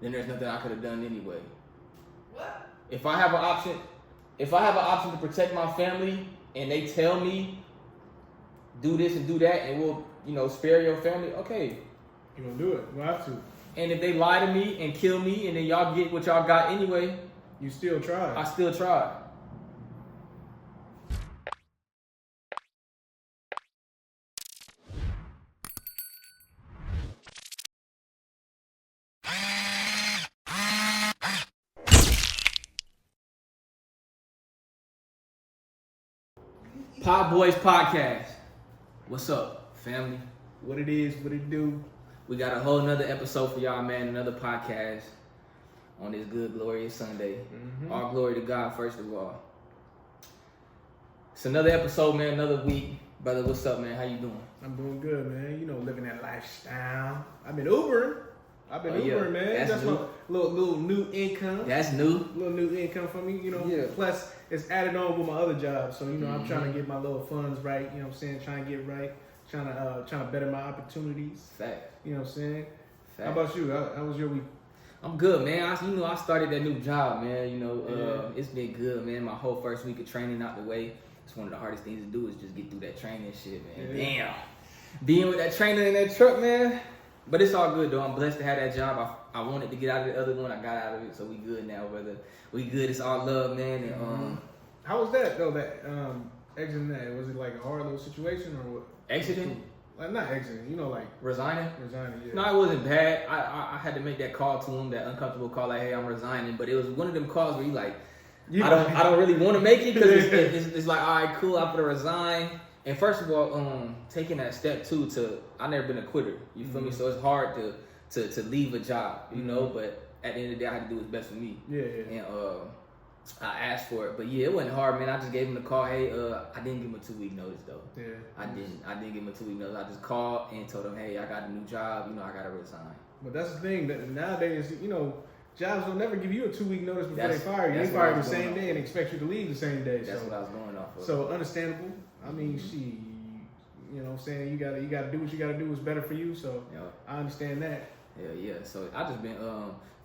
then there's nothing I could have done anyway. What? If I have an option to protect my family, and they tell me do this and do that, and we'll spare your family, okay. You gonna do it? You have to. And if they lie to me and kill me, and then y'all get what y'all got anyway, you still try. I still try. Pod Boys Podcast. What's up, family? What it is, what it do. We got a whole nother episode for y'all, man. Another podcast on this good, glorious Sunday. Mm-hmm. All glory to God, first of all. It's another episode, man. Another week. Brother, what's up, man? How you doing? I'm doing good, man. You know, living that lifestyle. I've been Ubering. Ubering, man. That's my little new income. That's new. Little new income for me, Yeah. Plus, it's added on with my other job. So, I'm trying to get my little funds right. You know what I'm saying? Trying to get right. Trying to better my opportunities. Fact. You know what I'm saying? Fact. How about you? How was your week? I'm good, man. I started that new job, man. It's been good, man. My whole first week of training out the way. It's one of the hardest things to do is just get through that training shit, man. Yeah. Damn. Being with that trainer in that truck, man. But it's all good, though. I'm blessed to have that job. I wanted to get out of the other one. I got out of it, so we good now, brother. We good. It's all love, man. And how was that, though, that exiting that? Was it like a hard little situation or what? Exiting? Like, not exiting, like... Resigning? Resigning, yeah. No, it wasn't bad. I had to make that call to him, that uncomfortable call, like, hey, I'm resigning. But it was one of them calls where you like, I don't really want to make it because it's like, all right, cool, I'm gonna resign. And first of all, taking that step too I never been a quitter. You feel me? So it's hard to leave a job, But at the end of the day, I had to do what's best for me. Yeah. And I asked for it, but yeah, it wasn't hard, man. I just gave him the call. Hey, I didn't give him a 2-week notice though. Yeah. I didn't give him a 2-week notice. I just called and told him, hey, I got a new job. I gotta resign. But that's the thing that nowadays, jobs will never give you a 2-week notice before they fire you. They fire fire you the same day and expect you to leave the same day. That's what I was going off of. So understandable. I mean, you know what I'm saying? You gotta do what you gotta do. What's better for you. So I understand that. Yeah. So I just been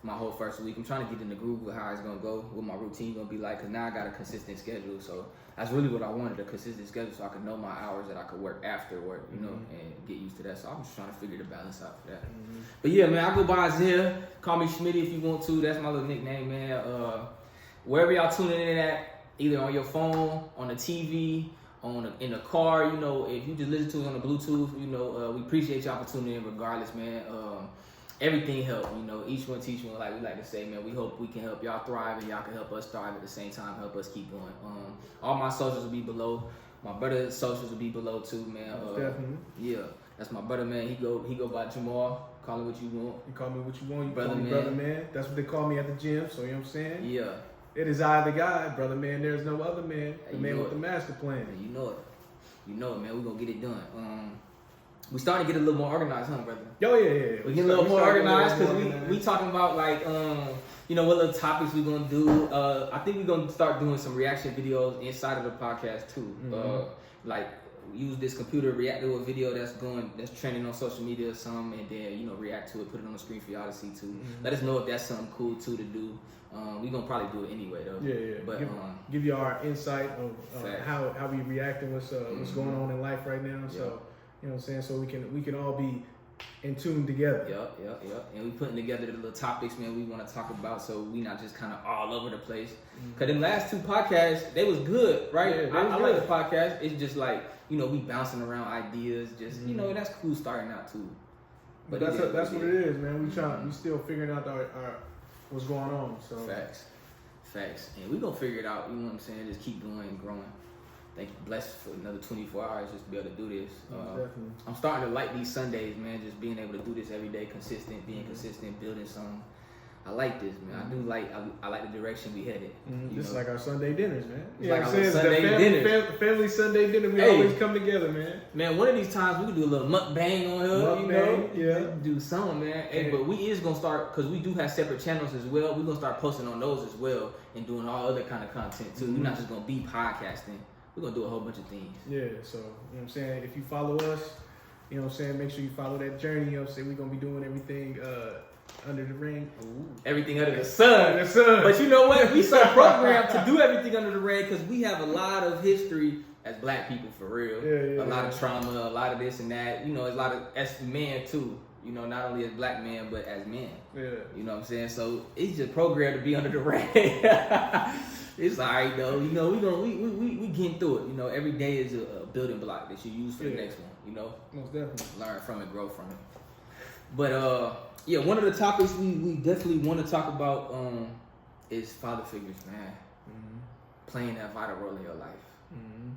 my whole first week. I'm trying to get in the groove with how it's gonna go, what my routine gonna be like. Cause now I got a consistent schedule. So that's really what I wanted, a consistent schedule, so I could know my hours that I could work after work, and get used to that. So I'm just trying to figure the balance out for that. But yeah, man, I go by Isaiah. Call me Smtty if you want to. That's my little nickname, man. Wherever y'all tuning in at, either on your phone, on the TV, in the car, if you just listen to it on the Bluetooth, we appreciate y'all for tuning in regardless, man. Everything helps, each one teach one, like we like to say, man. We hope we can help y'all thrive and y'all can help us thrive at the same time, help us keep going. All my socials will be below. My brother's socials will be below too, man. Definitely. Yeah, that's my brother, man. He go by Jamal. Call him what you want. You call me what you want. You brother, call me man. brother man. That's what they call me at the gym. So you know what I'm saying? Yeah. It is I, the guy, brother man. There's no other man. The man with the master plan. You know it, man. We're gonna get it done. We starting to get a little more organized, huh, brother? Oh, yeah. We get a little more organized because we talking about like, what little topics we gonna do. I think we're gonna start doing some reaction videos inside of the podcast too. Like use this computer, react to a video that's trending on social media or something, and then react to it, put it on the screen for y'all to see too. Let us know if that's something cool too to do. We gonna probably do it anyway though. Yeah. But give you our insight of how we react and what's going on in life right now. So. You know what I'm saying? So we can all be in tune together. Yep. And we putting together the little topics, man, we want to talk about, so we not just kind of all over the place. Because them last 2 podcasts, they was good, right? Yeah, I like the podcast. It's just like, we bouncing around ideas. Just, that's cool starting out too. But that's what it is, man. We still figuring out our what's going on. So Facts. And we gonna figure it out, you know what I'm saying? Just keep going and growing. Thank you, blessed for another 24 hours just to be able to do this. Definitely. I'm starting to like these Sundays, man. Just being able to do this every day, being consistent, building something. I like this, man. I do like. I like the direction we headed. Just like our Sunday dinners, man. It's like our Sunday dinner. Family Sunday dinner. We always come together, man. Man, one of these times we can do a little mukbang on here. Yeah. Do something, man. Hey, but we is gonna start because we do have separate channels as well. We're gonna start posting on those as well and doing all other kind of content too. We're not just gonna be podcasting. We're going to do a whole bunch of things. Yeah, so, you know what I'm saying? If you follow us, you know what I'm saying, make sure you follow that journey. You know what I'm saying? We're going to be doing everything under the ring. Ooh. Everything under the sun. Under the sun. But you know what? We so programmed to do everything under the red because we have a lot of history as black people, for real. Yeah, a lot of trauma, a lot of this and that. You know, it's a lot of as men too. You know, not only as black men, but as men. Yeah. You know what I'm saying? So it's just programmed to be under the red. It's alright though. You know, we getting through it. You know, every day is a building block that you use for the next one. You know, most definitely learn from it, grow from it. But yeah, one of the topics we definitely want to talk about is father figures, man. Mm-hmm. Playing that vital role in your life. Mm-hmm.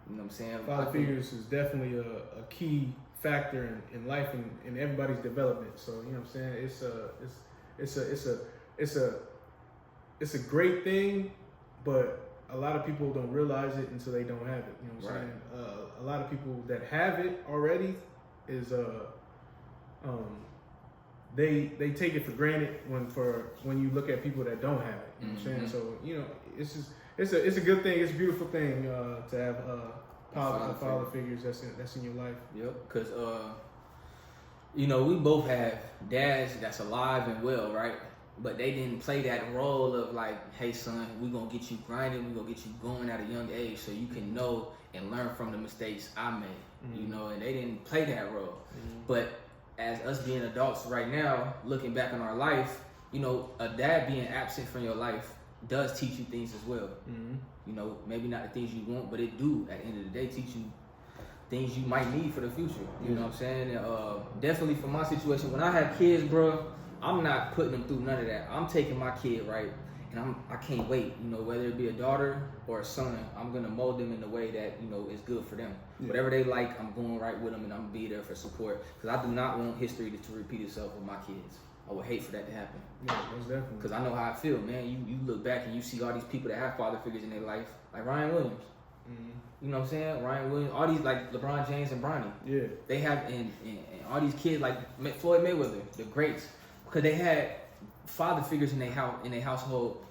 You know what I'm saying? Father figures is definitely a key factor in life and in everybody's development. So you know what I'm saying? It's a great thing, but a lot of people don't realize it until they don't have it. You know what I'm saying? A lot of people that have it already is they take it for granted when you look at people that don't have it. You know what I'm saying? So you know, it's a good thing. It's a beautiful thing to have father figures that's in your life. Yep, because you know, we both have dads that's alive and well, right? But they didn't play that role of like, hey son, we're gonna get you grinding, we're gonna get you going at a young age so you can know and learn from the mistakes I made. Mm-hmm. You know, and they didn't play that role. Mm-hmm. But as us being adults right now, looking back on our life, you know, a dad being absent from your life does teach you things as well. Mm-hmm. You know, maybe not the things you want, but it do at the end of the day teach you things you might need for the future. You know what I'm saying? And, definitely for my situation, when I have kids, bro, I'm not putting them through none of that. I'm taking my kid, right, and I can't wait. You know, whether it be a daughter or a son, I'm gonna mold them in the way that, you know, is good for them. Yeah. Whatever they like, I'm going right with them, and I'm gonna be there for support. Because I do not want history to repeat itself with my kids. I would hate for that to happen. Yeah, most definitely. Because I know how I feel, man. You look back and you see all these people that have father figures in their life, like Ryan Williams. Mm-hmm. You know what I'm saying? Ryan Williams, all these like LeBron James and Bronny. Yeah. They have and all these kids like Floyd Mayweather, the greats, because they had father figures in their household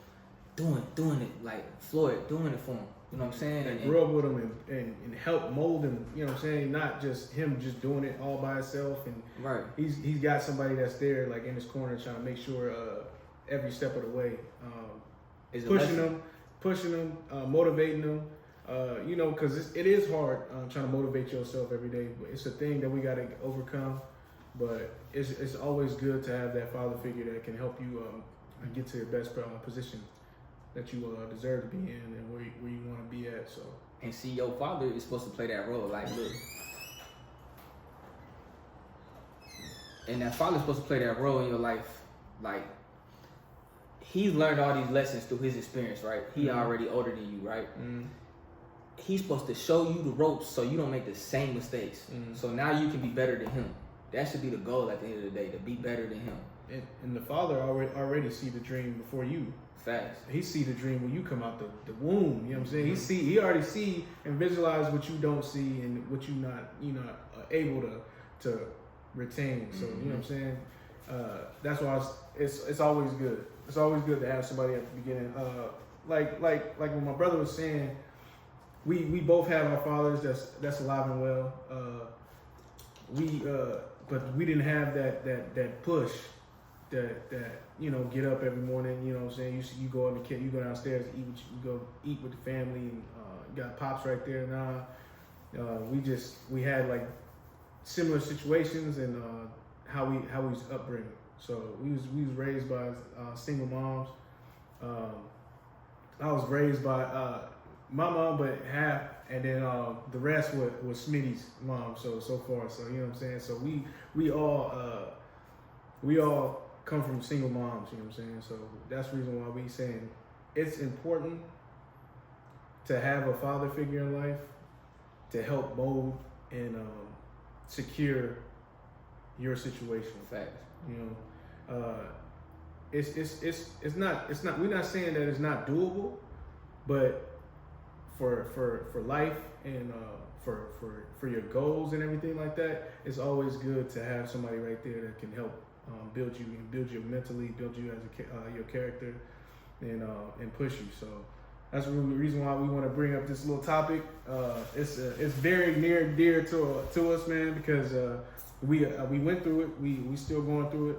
doing it, like Floyd doing it for them. You know what I'm saying? And grew up with him and helped mold him. You know what I'm saying? Not just him just doing it all by himself. And right. He's got somebody that's there like in his corner trying to make sure every step of the way, pushing them, motivating them. You know, because it is hard trying to motivate yourself every day. But it's a thing that we got to overcome. But it's always good to have that father figure that can help you get to your best position that you deserve to be in and where you want to be at. So and see, your father is supposed to play that role. Like, look, and that father's supposed to play that role in your life. Like, he's learned all these lessons through his experience, right? He mm-hmm. already older than you, right? Mm-hmm. He's supposed to show you the ropes so you don't make the same mistakes. Mm-hmm. So now you can be better than him. That should be the goal at the end of the day, to be better than him. And the father already see the dream before you. Facts. He see the dream when you come out the womb. You know what I'm saying? Mm-hmm. He already see and visualize what you don't see and what you not able to retain. So mm-hmm. you know what I'm saying? That's why it's always good. It's always good to have somebody at the beginning. Like when my brother was saying, we both have our fathers that's alive and well. But we didn't have that push that get up every morning. You know what I'm saying? You go in the kitchen, you go downstairs, eat with the family, and you got pops right there. Now we had like similar situations and how we was upbringing. So we was raised by single moms. I was raised by my mom, but half, and then the rest was Smtty's mom. So far, so you know what I'm saying. So we all come from single moms. You know what I'm saying. So that's the reason why we saying it's important to have a father figure in life to help mold and secure your situation. Facts. You know, it's not. We're not saying that it's not doable, but for life and for your goals and everything like that, it's always good to have somebody right there that can help build you mentally, build you as your character, and push you. So that's the reason why we want to bring up this little topic. It's very near and dear to us, man, because we went through it. We still going through it.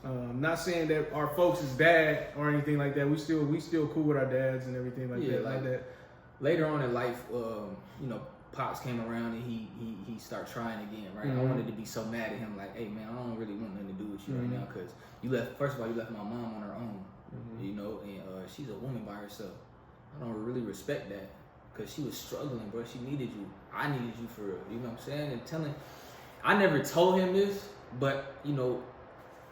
Not saying that our folks is bad or anything like that. We still cool with our dads and everything like that. Later on in life, you know, Pops came around and he started trying again, right? I wanted to be so mad at him, like, hey man, I don't really want nothing to do with you right now, because you left. First of all, you left my mom on her own, you know, and she's a woman by herself. I don't really respect that, because she was struggling, bro. She needed you. I needed you for real. You know what I'm saying? And I never told him this, but you know,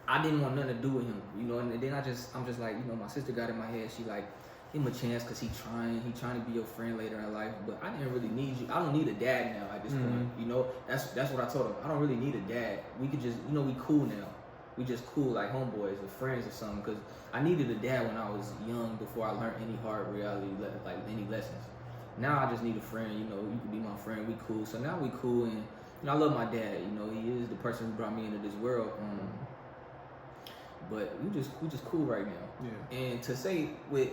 I didn't want nothing to do with him, you know. And then I'm just like, you know, my sister got in my head. She like, give him a chance because he trying to be your friend later in life. But I didn't really need you. I don't need a dad now at this point, you know. That's what I told him. I don't really need a dad. We could just, you know, we cool now. We just cool like homeboys or friends or something. Because I needed a dad when I was young before I learned any hard reality, like any lessons. Now I just need a friend, you know. You can be my friend. We cool. So now we cool, and you know, I love my dad. You know, he is the person who brought me into this world. But we just cool right now. Yeah. And to say with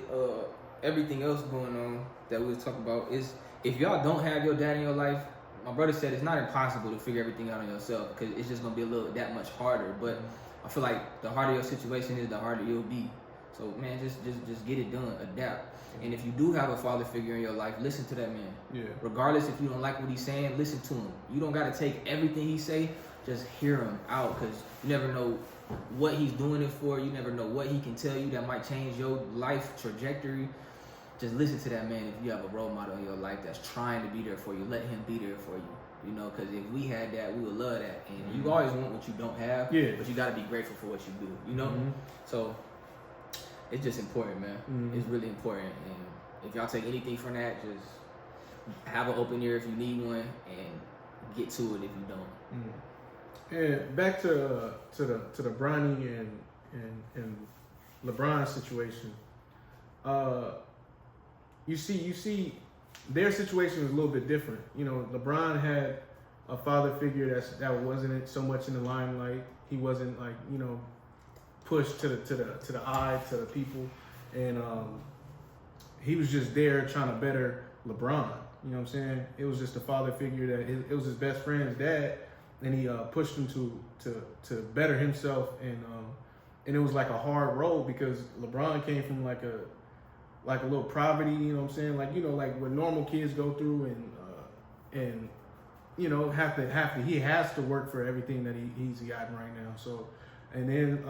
everything else going on that we was talking about is, if y'all don't have your dad in your life, my brother said it's not impossible to figure everything out on yourself, because it's just gonna be that much harder. But I feel like the harder your situation is, the harder you'll be. So man, just get it done, adapt. And if you do have a father figure in your life, listen to that man. Yeah. Regardless if you don't like what he's saying, listen to him. You don't gotta take everything he say, just hear him out, because you never know what he's doing it for. You never know what he can tell you that might change your life trajectory. Just listen to that man. If you have a role model in your life that's trying to be there for you, let him be there for you. You know, because if we had that, we would love that. And you always want what you don't have, but you got to be grateful for what you do, you know? So it's just important, man. It's really important. And if y'all take anything from that, just have an open ear if you need one, and get to it if you don't. And back to the Bronny and LeBron situation. You see, their situation was a little bit different. You know, LeBron had a father figure that wasn't so much in the limelight. He wasn't like, you know, pushed to the eye, to the people, and he was just there trying to better LeBron. You know what I'm saying? It was just a father figure that it was his best friend's dad, and he pushed him to better himself, and it was like a hard road, because LeBron came from like a little poverty, you know what I'm saying? Like, you know, like what normal kids go through, and you know, he has to work for everything that he's gotten right now. So, and then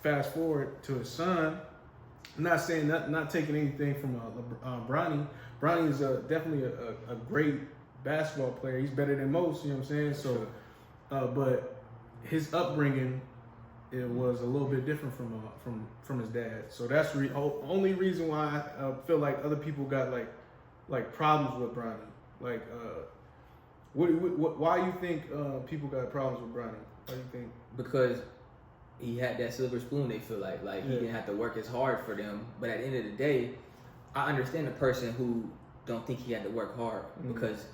fast forward to his son. I'm not saying not taking anything from Bronny. Bronny is definitely a great basketball player. He's better than most, you know what I'm saying? So, but his upbringing, it was a little bit different from his dad. So that's the only reason why I feel like other people got like problems with Bronny. Like, why you think people got problems with Bronny? Why do you think? Because he had that silver spoon. They feel like he didn't have to work as hard for them. But at the end of the day, I understand the person who don't think he had to work hard, because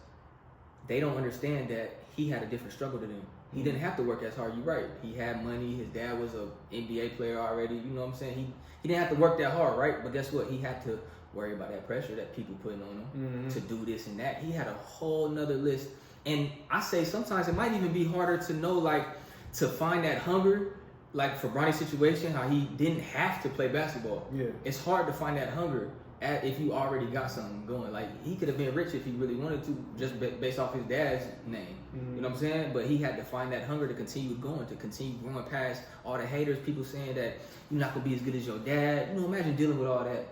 they don't understand that he had a different struggle to them. He didn't have to work as hard. You're right. He had money. His dad was an NBA player already. You know what I'm saying? He didn't have to work that hard, right? But guess what? He had to worry about that pressure that people putting on him to do this and that. He had a whole nother list. And I say sometimes it might even be harder to know, like, to find that hunger. Like for Bronny's situation, how he didn't have to play basketball. Yeah. It's hard to find that hunger if you already got something going. Like, he could have been rich if he really wanted to, just based off his dad's name. You know what I'm saying? But he had to find that hunger to continue going, to continue growing past all the haters, people saying that you're not gonna be as good as your dad. You know, imagine dealing with all that.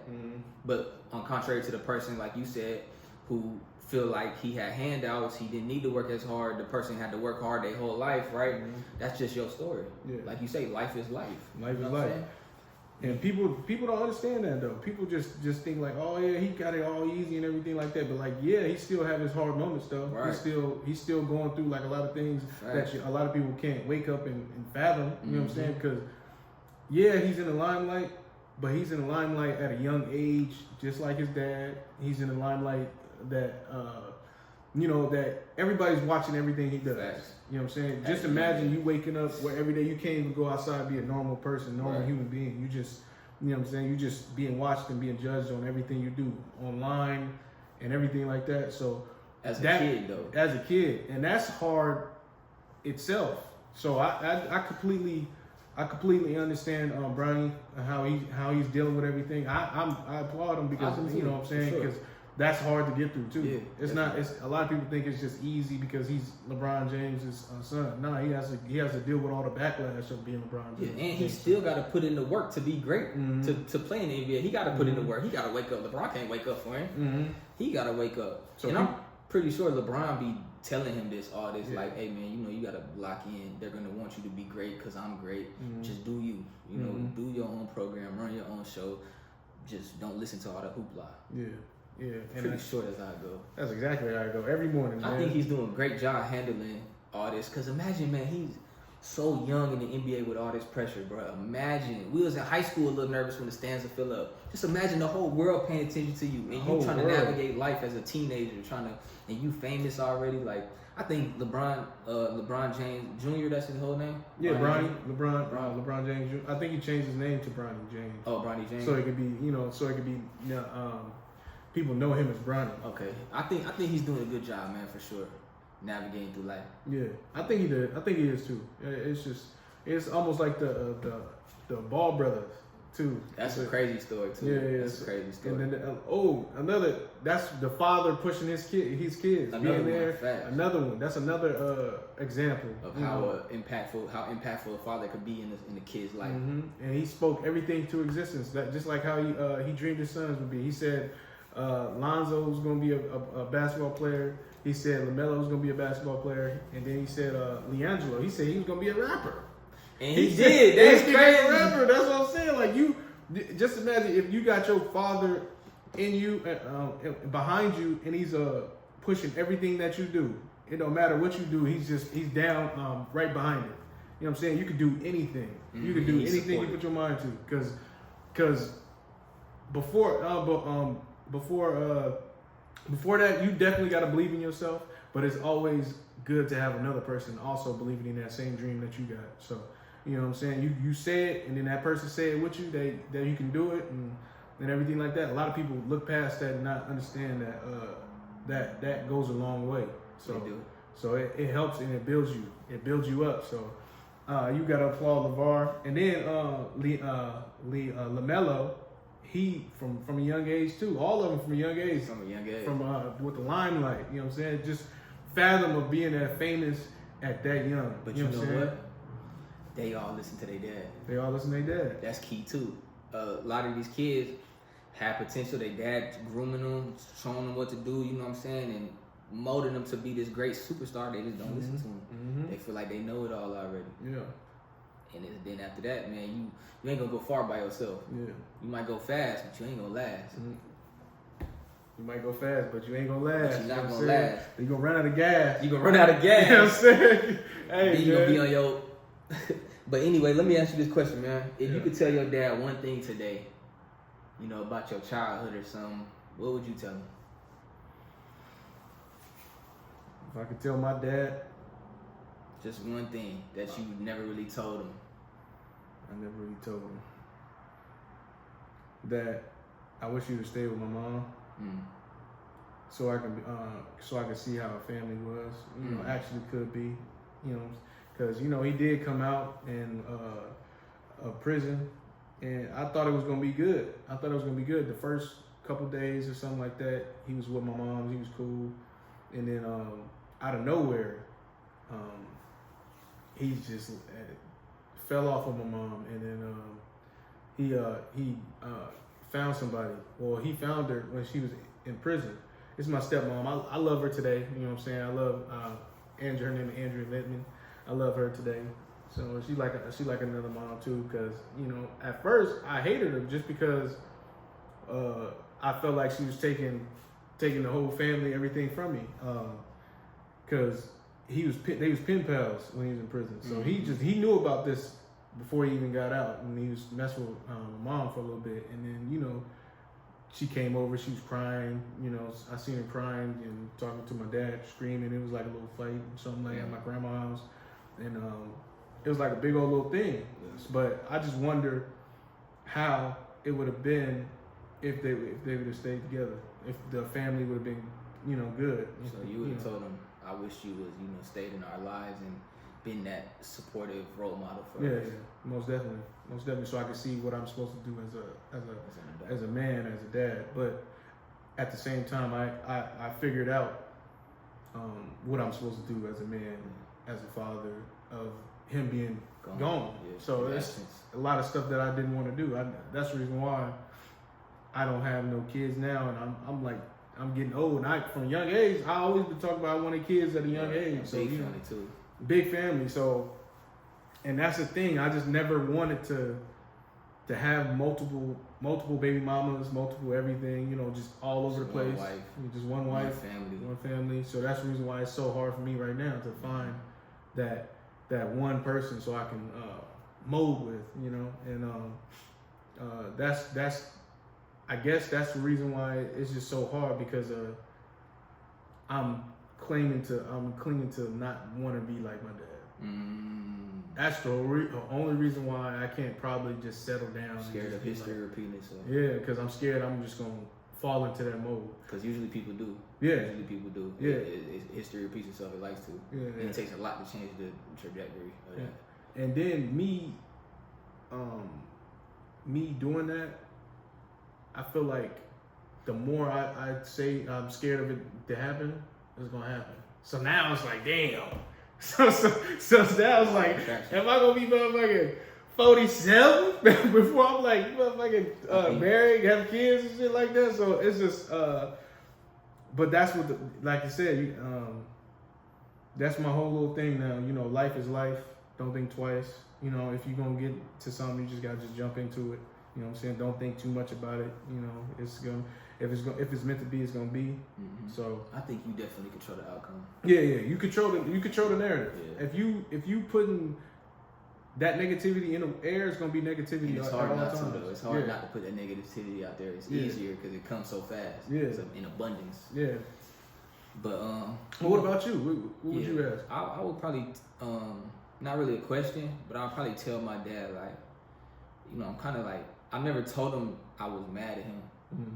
But on contrary to the person, like you said, who feel like he had handouts, he didn't need to work as hard, the person had to work hard their whole life, right? That's just your story. Yeah. Like you say, life is life. Life is life. And people don't understand that though. People just think like, oh yeah, he got it all easy and everything like that. But like, yeah, he still have his hard moments though. Right. He's still going through like a lot of things that a lot of people can't wake up and fathom. You know what I'm saying? Because yeah, he's in the limelight, but he's in the limelight at a young age, just like his dad. He's in the limelight that you know, that everybody's watching everything he does. You know what I'm saying? Just imagine you waking up where every day you can't even go outside and be a normal person, normal human being. You just, you know what I'm saying? You just being watched and being judged on everything you do online and everything like that. So as a kid, and that's hard itself. So I completely I completely understand Bronny and how he's dealing with everything. I applaud him because you know what I'm saying, because that's hard to get through too. Yeah, it's not. It's a lot of people think it's just easy because he's LeBron James' son. No, he has to deal with all the backlash of being LeBron James. Yeah, and he still got to put in the work to be great to play in the NBA. He got to put in the work. He got to wake up. LeBron can't wake up for him. He got to wake up. So and I'm pretty sure LeBron be telling him all this, like, hey man, you know, you got to lock in. They're gonna want you to be great because I'm great. Just do you. You know, do your own program, run your own show. Just don't listen to all the hoopla. Yeah, and pretty sure that's how it go. That's exactly how it go. Every morning, man. I think he's doing a great job handling all this. Cause imagine, man, he's so young in the NBA with all this pressure, bro. Imagine, we was in high school a little nervous when the stands would fill up. Just imagine the whole world paying attention to you, and you trying to navigate life as a teenager, and you famous already. Like, I think LeBron James Jr. That's his whole name. Yeah, LeBron James Jr. I think he changed his name to Bronny James. Oh, Bronny James. So it could be, people know him as Bronny. Okay, I think he's doing a good job, man, for sure, navigating through life. Yeah, I think he did. I think he is too. It's almost like the Ball brothers too. That's a crazy story too. Yeah, that's a crazy story. And then that's the father pushing his kids being there. Another one. That's another example of how impactful a father could be in the kid's life. And he spoke everything to existence. That just like how he dreamed his sons would be. He said Lonzo was going to be a basketball player. He said LaMelo was going to be a basketball player, and then he said LiAngelo. He said he was going to be a rapper. And he did. That's crazy. Rapper. That's what I'm saying. Like, you just imagine if you got your father in you, behind you, and he's pushing everything that you do. It don't matter what you do. He's down right behind it. You know what I'm saying? You could do anything. You could do anything you put your mind to. Because before that, you definitely got to believe in yourself. But it's always good to have another person also believing in that same dream that you got. So, you know what I'm saying? You say it, and then that person say it with you, that you can do it, and everything like that. A lot of people look past that and not understand that goes a long way. So it helps and it builds you. It builds you up. So you got to applaud LeVar. And then LaMelo, he from a young age too. All of them from a young age. From a young age. With the limelight. You know what I'm saying? Just fathom of being that famous at that young. But you know what? They all listen to their dad. They all listen to their dad. That's key too. A lot of these kids have potential. Their dad grooming them, showing them what to do. You know what I'm saying, and molding them to be this great superstar. They just don't listen to them. They feel like they know it all already. Yeah. And then after that, man, you ain't gonna go far by yourself. Yeah. You might go fast, but you ain't gonna last. You might go fast, but you ain't gonna last. But you're not gonna last. You're gonna run out of gas. You gonna run out of gas. You know what I'm saying? Hey, you gonna be on your. But anyway, let me ask you this question, man. If you could tell your dad one thing today, you know, about your childhood or something, what would you tell him? If I could tell my dad, just one thing that you never really told him. I never really told him that I wish you would stay with my mom, so I can see how a family was. You know, actually could be. You know, because you know he did come out in a prison, and I thought it was gonna be good. The first couple days or something like that, he was with my mom. He was cool, and then out of nowhere, he just fell off of my mom, and then he found somebody. Well, he found her when she was in prison. It's my stepmom. I love her today. You know what I'm saying? I love Andrew. Her name is Andrea Littman. I love her today. So she like another mom too. Because you know, at first I hated her just because I felt like she was taking the whole family, everything from me. Because they was pen pals when he was in prison. So he knew about this before he even got out, and he was messing with mom for a little bit. And then you know, she came over. She was crying. You know, I seen her crying and talking to my dad, screaming. It was like a little fight or something like at my grandma's house. And it was like a big old little thing. But I just wonder how it would have been if they would have stayed together. If the family would have been, you know, good. So you would have told them, I wish you would, you know, stayed in our lives and been that supportive role model for Yeah, us. most definitely. So I can see what I'm supposed to do as a man, as a dad. But at the same time, I figured out what I'm supposed to do as a man, as a father, of him being gone. Yeah, so it's a lot of stuff that I didn't want to do. That's the reason why I don't have no kids now, and I'm getting old. And from a young age, I always been talking about I wanted kids at a young age. So big family too. Big family. So, and that's the thing. I just never wanted to have multiple baby mamas, multiple everything. You know, just all over the place. Just one wife, one family. So that's the reason why it's so hard for me right now to find that one person so I can mold with. You know, and that's. I guess that's the reason why it's just so hard, because I'm clinging to not want to be like my dad. That's the only reason why I can't probably just settle down. Scared of history repeating itself. Yeah, because I'm scared I'm just gonna fall into that mode. Because usually people do. Yeah. Yeah. History repeats itself. It likes to. Yeah. And it takes a lot to change the trajectory of that. And then me doing that, I feel like the more I say I'm scared of it to happen, it's gonna happen. So now it's like, damn. So now it's like, am I gonna be motherfucking 47 before I'm like motherfucking married, have kids and shit like that? So it's just, but that's what, like you said, that's my whole little thing now. You know, life is life. Don't think twice. You know, if you're gonna get to something, you just gotta jump into it. You know what I'm saying? Don't think too much about it. You know, if it's meant to be, it's gonna be. Mm-hmm. So I think you definitely control the outcome. Yeah. You control the narrative. Yeah. If you putting that negativity in the air, it's gonna be negativity. And it's hard all not the to time. though. It's hard not to put that negativity out there. It's easier because it comes so fast. Yeah. It's in abundance. Yeah. But well, what about you? What would you ask? I would probably not really a question, but I'll probably tell my dad, like, you know, I'm kind of like, I never told him I was mad at him,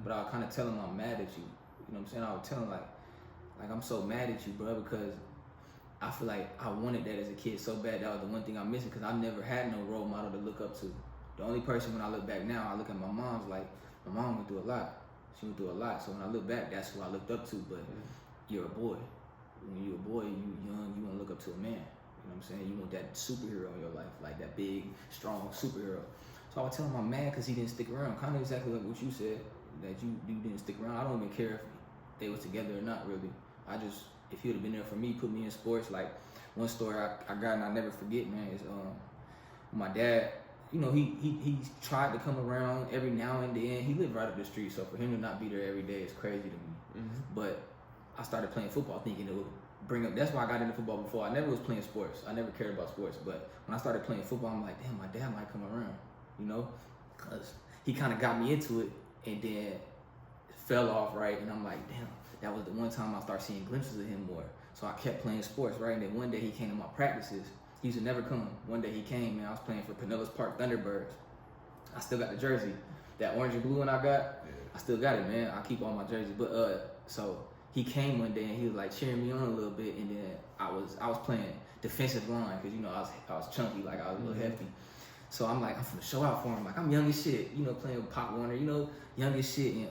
but I'll kind of tell him I'm mad at you. You know what I'm saying? I would tell him like I'm so mad at you, bro, because I feel like I wanted that as a kid so bad. That was the one thing I'm missing, because I never had no role model to look up to. The only person, when I look back now, I look at my mom's like, my mom went through a lot. She went through a lot. So when I look back, that's who I looked up to. But you're a boy. When you're a boy, you young, you want to look up to a man. You know what I'm saying? You want that superhero in your life, like that big, strong superhero. So I would tell him I'm mad because he didn't stick around. Kind of exactly like what you said, that you didn't stick around. I don't even care if they were together or not, really. If he would have been there for me, put me in sports. Like, one story I got and I never forget, man, is my dad, you know, he tried to come around every now and then. He lived right up the street, so for him to not be there every day is crazy to me. But I started playing football thinking it would bring up, that's why I got into football before. I never was playing sports. I never cared about sports. But when I started playing football, I'm like, damn, my dad might come around, you know? Because he kind of got me into it and then fell off, right? And I'm like, damn, that was the one time I started seeing glimpses of him more. So I kept playing sports, right? And then one day he came to my practices. He used to never come. One day he came, man. I was playing for Pinellas Park Thunderbirds. I still got the jersey. That orange and blue one I got, I still got it, man. I keep all my jerseys. But so he came one day and he was like cheering me on a little bit, and then I was playing defensive line because, you know, I was chunky, like I was a little hefty. So I'm like, I'm finna show out for him. Like, I'm young as shit, you know, playing with Pop Warner, you know, young as shit. And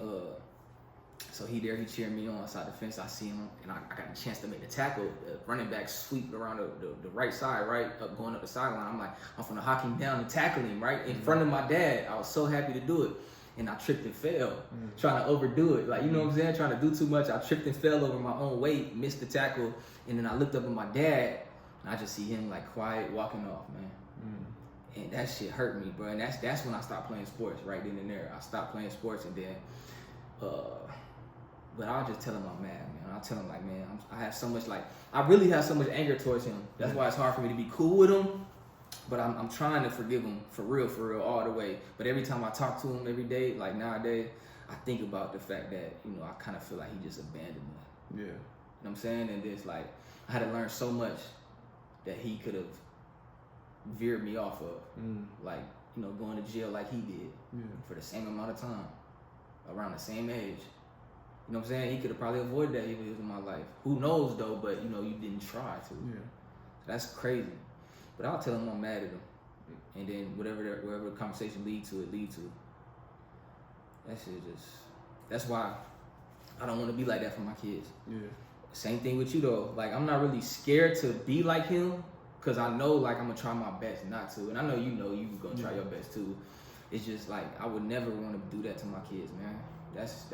so he cheering me on outside the fence. I see him, and I got a chance to make the tackle. The running back sweep around the right side, right, going up the sideline. I'm like, I'm finna hock him down and tackle him, right, in front of my dad. I was so happy to do it. And I tripped and fell, trying to overdo it. Like, you know what I'm saying? Trying to do too much. I tripped and fell over my own weight, missed the tackle. And then I looked up at my dad, and I just see him, like, quiet, walking off, man. And that shit hurt me, bro. And that's when I stopped playing sports, right then and there. I stopped playing sports, and then, but I'll just tell him I'm mad, man. I'll tell him, like, man, I have so much, like, I really have so much anger towards him. That's why it's hard for me to be cool with him. But I'm trying to forgive him for real, all the way. But every time I talk to him every day, like nowadays, I think about the fact that, you know, I kind of feel like he just abandoned me. Yeah. You know what I'm saying? And it's like, I had to learn so much that he could have veered me off of. Like, you know, going to jail like he did for the same amount of time, around the same age. You know what I'm saying? He could have probably avoided that if he was in my life. Who knows, though, but, you know, you didn't try to. Yeah. So that's crazy. But I'll tell them I'm mad at them, and then whatever the conversation lead to. That shit just. That's why I don't want to be like that for my kids. Yeah. Same thing with you though. Like I'm not really scared to be like him, cause I know like I'm gonna try my best not to, and I know you gonna try your best too. It's just like I would never want to do that to my kids, man. That's.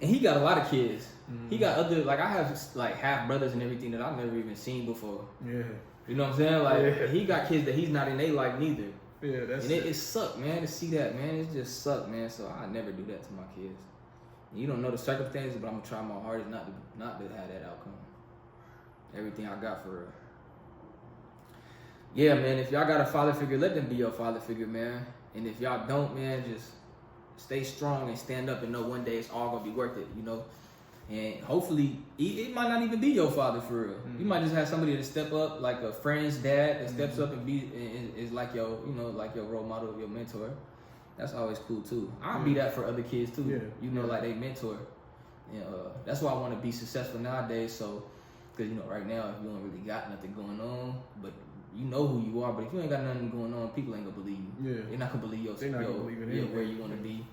And he got a lot of kids. Mm-hmm. He got other, like I have like half brothers and everything that I've never even seen before. Yeah. You know what I'm saying? Like he got kids that he's not in their life neither. Yeah, that's. And it sucked, man, to see that, man. It just sucked, man. So I never do that to my kids. You don't know the circumstances, but I'm gonna try my hardest not to have that outcome. Everything I got for real. Yeah, man. If y'all got a father figure, let them be your father figure, man. And if y'all don't, man, just stay strong and stand up and know one day it's all gonna be worth it, you know. And hopefully, it might not even be your father for real. Mm-hmm. You might just have somebody to step up, like a friend's dad that steps up and is like your, you know, like your role model, your mentor. That's always cool too. I'll be that for other kids too. Yeah. You know, like they mentor. And that's why I want to be successful nowadays. So, because you know, right now, if you don't really got nothing going on, but you know who you are. But if you ain't got nothing going on, people ain't gonna believe you. Yeah. They're not gonna believe where you want to be.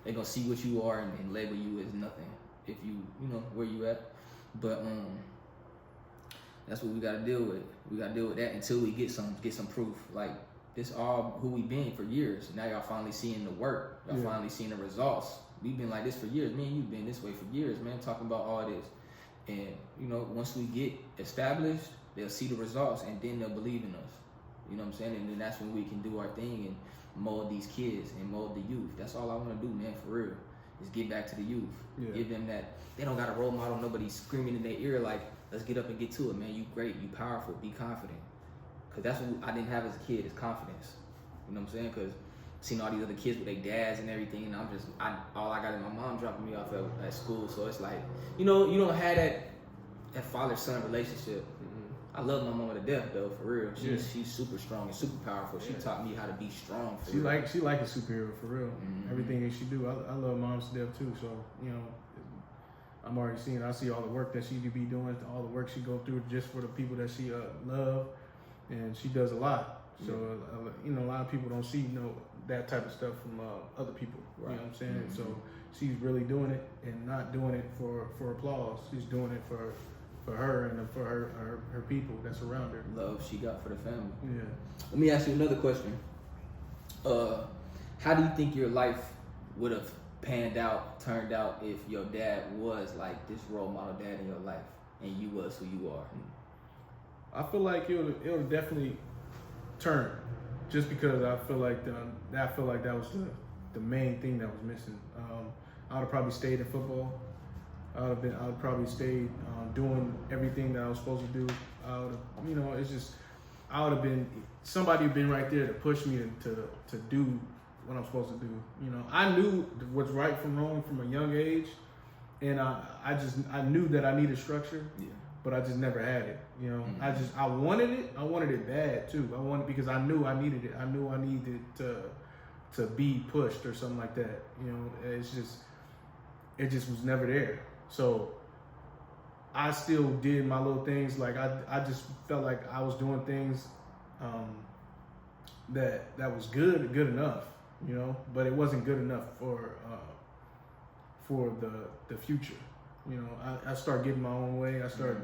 They're gonna see what you are and label you as nothing. If you know where you at. But that's what we gotta deal with. We gotta deal with that until we get some proof. Like this all who we been for years. Now y'all finally seeing the work. Y'all finally seeing the results. We've been like this for years. Me and you've been this way for years, man, talking about all this. And you know, once we get established, they'll see the results and then they'll believe in us. You know what I'm saying? And then that's when we can do our thing and mold these kids and mold the youth. That's all I want to do, man, for real. Is get back to the youth. Yeah. Give them that. They don't got a role model. Nobody's screaming in their ear like, let's get up and get to it, man. You great. You powerful. Be confident. Because that's what I didn't have as a kid is confidence. You know what I'm saying? Because seen all these other kids with their dads and everything, and all I got is my mom dropping me off at school. So it's like, you know, you don't have that father-son relationship. I love my mama to death though, for real. She's super strong and super powerful. She taught me how to be strong. She like a superhero for real. Mm-hmm. Everything that she do, I love moms to death too. So you know, I'm already seeing. I see all the work that she could be doing, all the work she go through just for the people that she love, and she does a lot. So you know, a lot of people don't see that type of stuff from other people. Right. You know what I'm saying? Mm-hmm. So she's really doing it and not doing it for applause. She's doing it for her and for her people that's around her. Love she got for the family. Yeah. Let me ask you another question. How do you think your life would have turned out if your dad was like this role model dad in your life and you was who you are? I feel like it'll definitely turn, just because I feel like that was the main thing that was missing. I would have probably stayed in football. I would probably stayed doing everything that I was supposed to do. I would have been somebody been right there to push me to do what I'm supposed to do. You know, I knew what's right from wrong from a young age, and I knew that I needed structure, but I just never had it. You know, mm-hmm. I wanted it. I wanted it bad too. Because I knew I needed it. I knew I needed to be pushed or something like that. You know, it just was never there. So I still did my little things. Like I just felt like I was doing things that was good enough, you know, but it wasn't good enough for the future. You know, I started getting my own way. I started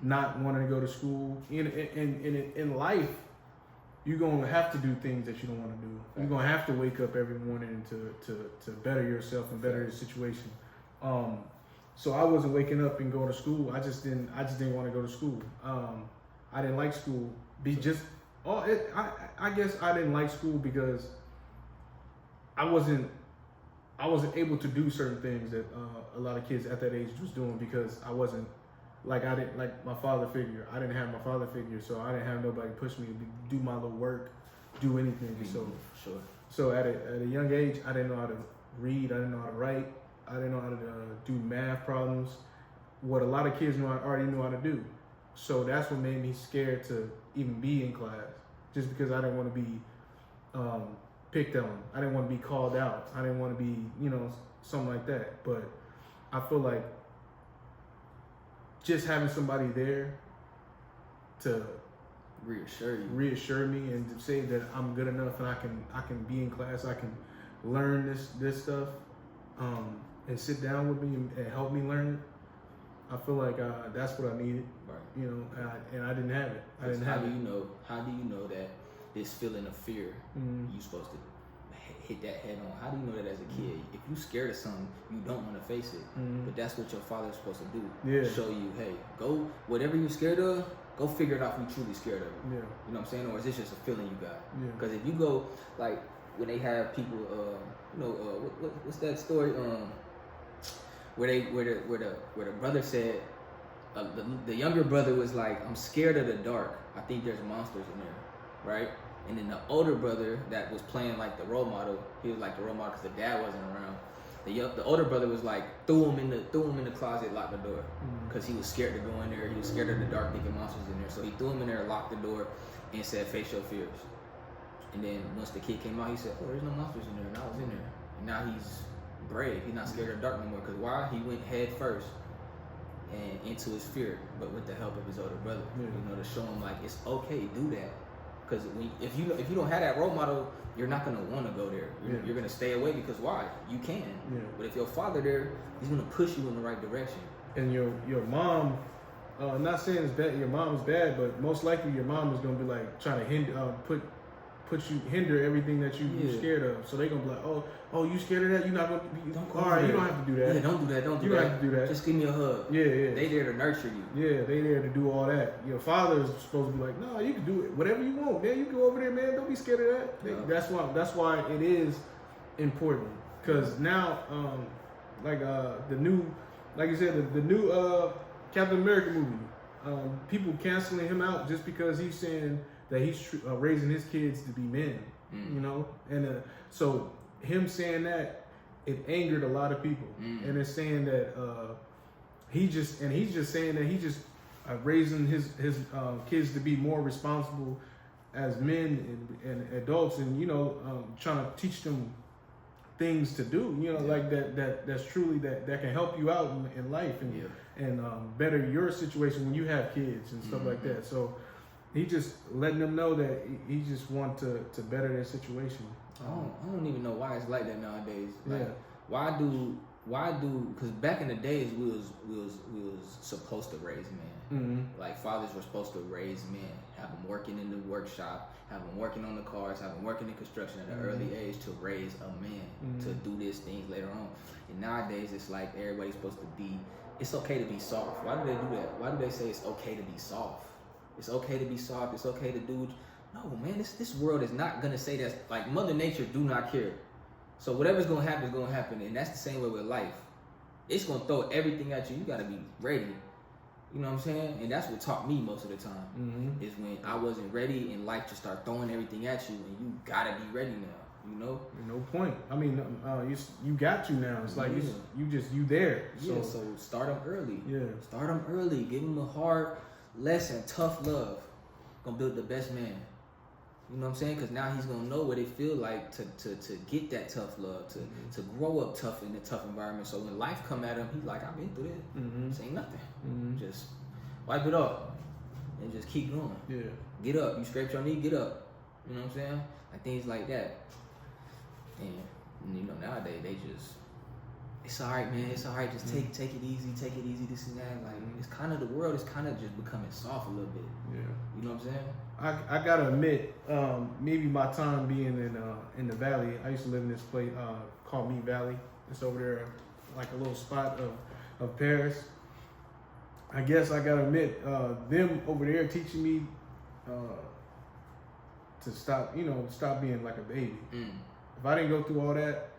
not wanting to go to school. In life, you're gonna have to do things that you don't want to do. You're gonna have to wake up every morning to better yourself and better your situation. So I wasn't waking up and going to school. I just didn't want to go to school. I didn't like school. I guess I didn't like school because I wasn't able to do certain things that a lot of kids at that age was doing, because I wasn't I didn't like my father figure. I didn't have my father figure, so I didn't have nobody push me to do my little work, do anything. So at a young age, I didn't know how to read. I didn't know how to write. I didn't know how to do math problems. What a lot of kids already knew how to do. So that's what made me scared to even be in class, just because I didn't want to be picked on. I didn't want to be called out. I didn't want to be, something like that. But I feel like just having somebody there to reassure me and to say that I'm good enough and I can be in class, I can learn this stuff, and sit down with me and help me learn it. I feel like that's what I needed, right. you know, and I didn't have it. How do you know that this feeling of fear you supposed to hit that head on? How do you know that as a kid? If you scared of something, you don't want to face it. But that's what your father's supposed to do. Yeah. Show you, hey, go whatever you're scared of, go figure it out if you're truly scared of it. Yeah. You know what I'm saying? Or is this just a feeling you got? Yeah. Because if you go, like, when they have people, what's that story? Where the brother said, the younger brother was like, I'm scared of the dark. I think there's monsters in there, right? And then the older brother that was playing like the role model, he was like the role model because the dad wasn't around. The older brother was like, threw him in the closet, locked the door, because he was scared to go in there. He was scared of the dark, thinking monsters in there. So he threw him in there, locked the door, and said, face your fears. And then once the kid came out, he said, oh, there's no monsters in there, and I was in there. And now he's brave. He's not scared of the dark no more. Because why? He went head first and into his fear, but with the help of his older brother, you know, to show him like it's okay, do that. Because if you don't have that role model, you're not gonna want to go there. You're gonna stay away because why? You can. Yeah. But if your father there, he's gonna push you in the right direction. And your mom, not saying it's bad. Your mom is bad, but most likely your mom is gonna be like trying to hinder everything that you're scared of. So they're gonna be like, oh, you scared of that? You're not gonna be. All right, you don't have to do that. Yeah, don't do that. You don't have to do that. Just give me a hug. Yeah. They there to nurture you. Yeah, they there to do all that. Your father is supposed to be like, no, you can do it, whatever you want, man. You go over there, man. Don't be scared of that. No. That's why it is important. Because now, the new, like you said, the new Captain America movie, people canceling him out just because he's saying that he's raising his kids to be men, you know, and so him saying that, it angered a lot of people, and it's saying that he's just saying that he's just raising his kids to be more responsible as men and adults, and you know, trying to teach them things to do, you know, like that's truly that can help you out in life and better your situation when you have kids and stuff like that. So he just letting them know that he just want to better their situation. I don't even know why it's like that nowadays. Like, why do? Because back in the days we was supposed to raise men. Like fathers were supposed to raise men, have them working in the workshop, have them working on the cars, have them working in construction at an early age to raise a man to do these things later on. And nowadays it's like everybody's supposed to be. It's okay to be soft. Why do they do that? Why do they say it's okay to be soft? It's okay to be soft. It's okay to do. No, man. This world is not gonna say that. Like Mother Nature do not care. So whatever's gonna happen is gonna happen, and that's the same way with life. It's gonna throw everything at you. You gotta be ready. You know what I'm saying? And that's what taught me most of the time is when I wasn't ready, and life just start throwing everything at you, and you gotta be ready now. You know? No point. I mean, you got to now. It's like you there. So start them early. Yeah. Start them early. Give them a hard lesson, tough love. Gonna build the best man. You know what I'm saying? Because now he's gonna know what it feel like to get that tough love, to grow up tough in a tough environment. So when life come at him, he's like, I've been through this. This ain't nothing. Just wipe it off and just keep going. Yeah. Get up. You scraped your knee, get up. You know what I'm saying? Like things like that. And you know, nowadays they just, it's all right, man. It's all right. Just take it easy. Take it easy. This and that. Like it's kind of the world is kind of just becoming soft a little bit. Yeah. You know what I'm saying? I gotta admit, maybe my time being in the valley. I used to live in this place called Meat Valley. It's over there, like a little spot of Paris. I guess I gotta admit, them over there teaching me to stop being like a baby. If I didn't go through all that,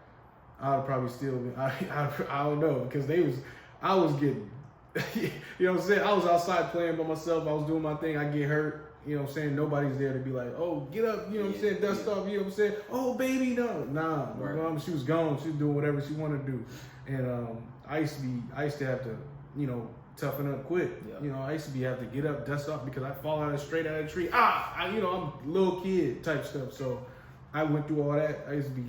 I would probably still be. I don't know, because I was getting, you know what I'm saying? I was outside playing by myself. I was doing my thing. I get hurt. You know what I'm saying? Nobody's there to be like, oh, get up, you know what I'm saying? Dust off, you know what I'm saying? Oh, baby, no. Nah, right. She was gone. She was doing whatever she wanted to do. And I used to have to, you know, toughen up quick. Yeah. You know, I used to have to get up, dust off, because I fall straight out of the tree. I'm a little kid type stuff. So I went through all that. I used to be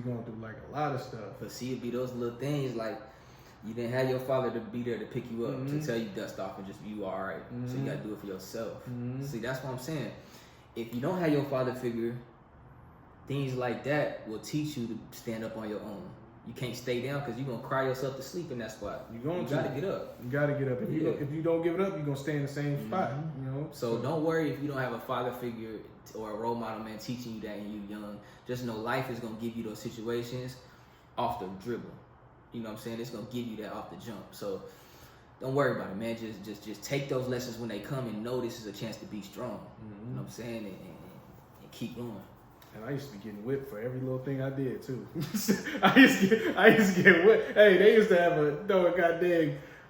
going through like a lot of stuff. But see, it'd be those little things like You didn't have your father to be there to pick you up, to tell you dust off and just be you all right. So you got to do it for yourself. See, that's what I'm saying. If you don't have your father figure, things like that will teach you to stand up on your own. You can't stay down because you're going to cry yourself to sleep in that spot. You got to get up. You got to get up. If you don't give it up, you're going to stay in the same spot. You know. So don't worry if you don't have a father figure or a role model, man, teaching you that and you young. Just know life is going to give you those situations off the dribble. You know what I'm saying? It's going to give you that off the jump. So don't worry about it, man. Just take those lessons when they come and know this is a chance to be strong. You know what I'm saying? And keep going. And I used to be getting whipped for every little thing I did too. I used to get whipped. Hey, they used to have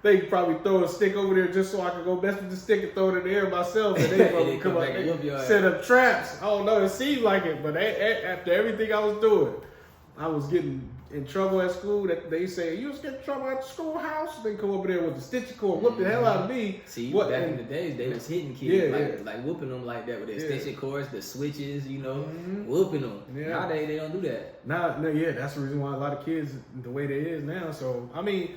they probably throw a stick over there just so I could go mess with the stick and throw it in the air myself. And they probably come up and set up traps. I don't know, it seemed like it, but after everything I was doing, I was getting in trouble at school. That they say you was getting in trouble at the schoolhouse. They come over there with the stitching cord, whoop the hell out of me. See, back in the days, they was hitting kids like whooping them like that with their extension cords, the switches, you know, whooping them. Nowadays they don't do that. That's the reason why a lot of kids the way they is now. So I mean,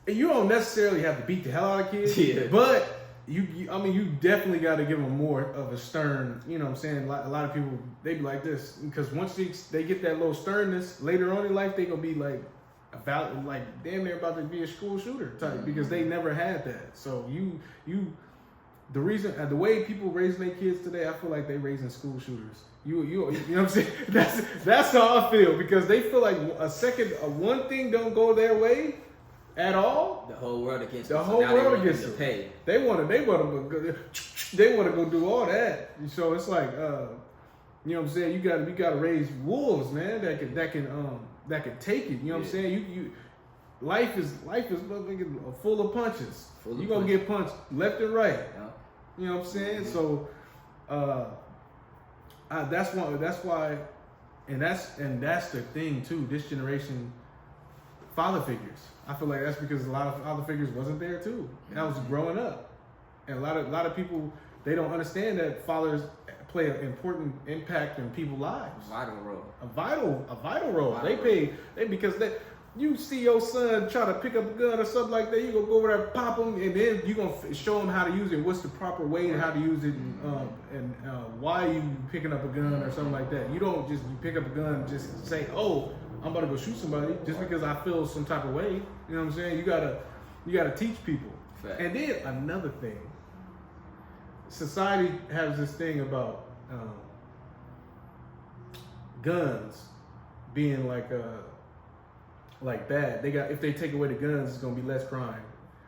you don't necessarily have to beat the hell out of kids, but you definitely got to give them more of a stern, you know what I'm saying? A lot of people, they be like this, because once they get that little sternness, later on in life, they going to be like, damn near about to be a school shooter type, because they never had that. So the way people raising their kids today, I feel like they raising school shooters. You know what I'm saying? That's how I feel, because they feel like one thing don't go their way at all, the whole world against the them. whole world against them. Pay. They want to go do all that. So it's like, you know what I'm saying? You got to raise wolves, man. That can take it. You know what I'm saying? Life is full of punches. You're gonna get punched left and right. Yeah. You know what I'm saying? So that's why, and that's the thing too. This generation, father figures. I feel like that's because a lot of father figures wasn't there too. And I was growing up, and a lot of people, they don't understand that fathers play an important impact in people's lives. A vital role. Because you see your son try to pick up a gun or something like that, you gonna go over there, pop him, and then you gonna show him how to use it, what's the proper way and how to use it, and why you picking up a gun or something like that. You don't just pick up a gun and just say, oh, I'm about to go shoot somebody just because I feel some type of way. You know what I'm saying? You gotta teach people. Fact. And then another thing, society has this thing about guns being like bad. If they take away the guns, it's gonna be less crime.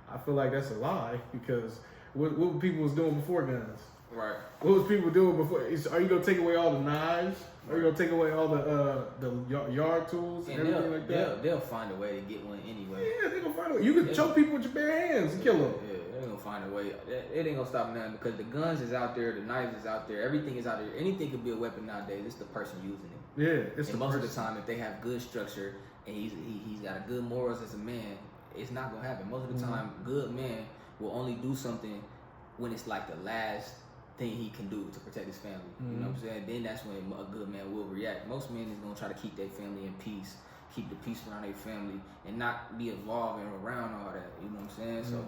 I feel like that's a lie, because what people was doing before guns? Right. What was people doing before? Are you gonna take away all the knives? Are you gonna take away all the yard tools and everything like that? They'll find a way to get one anyway. Yeah, they're gonna find a way. You can choke people with your bare hands and kill them. Yeah, they're gonna find a way. It ain't gonna stop nothing, because the guns is out there, the knives is out there, everything is out there. Anything could be a weapon nowadays. It's the person using it. Yeah, and most of the time, if they have good structure and he's got a good morals as a man, it's not gonna happen. Most of the time, good men will only do something when it's like the last thing he can do to protect his family. You know what I'm saying? Then that's when a good man will react. Most men is gonna try to keep their family in peace, keep the peace around their family, and not be involved around all that. You know what I'm saying? So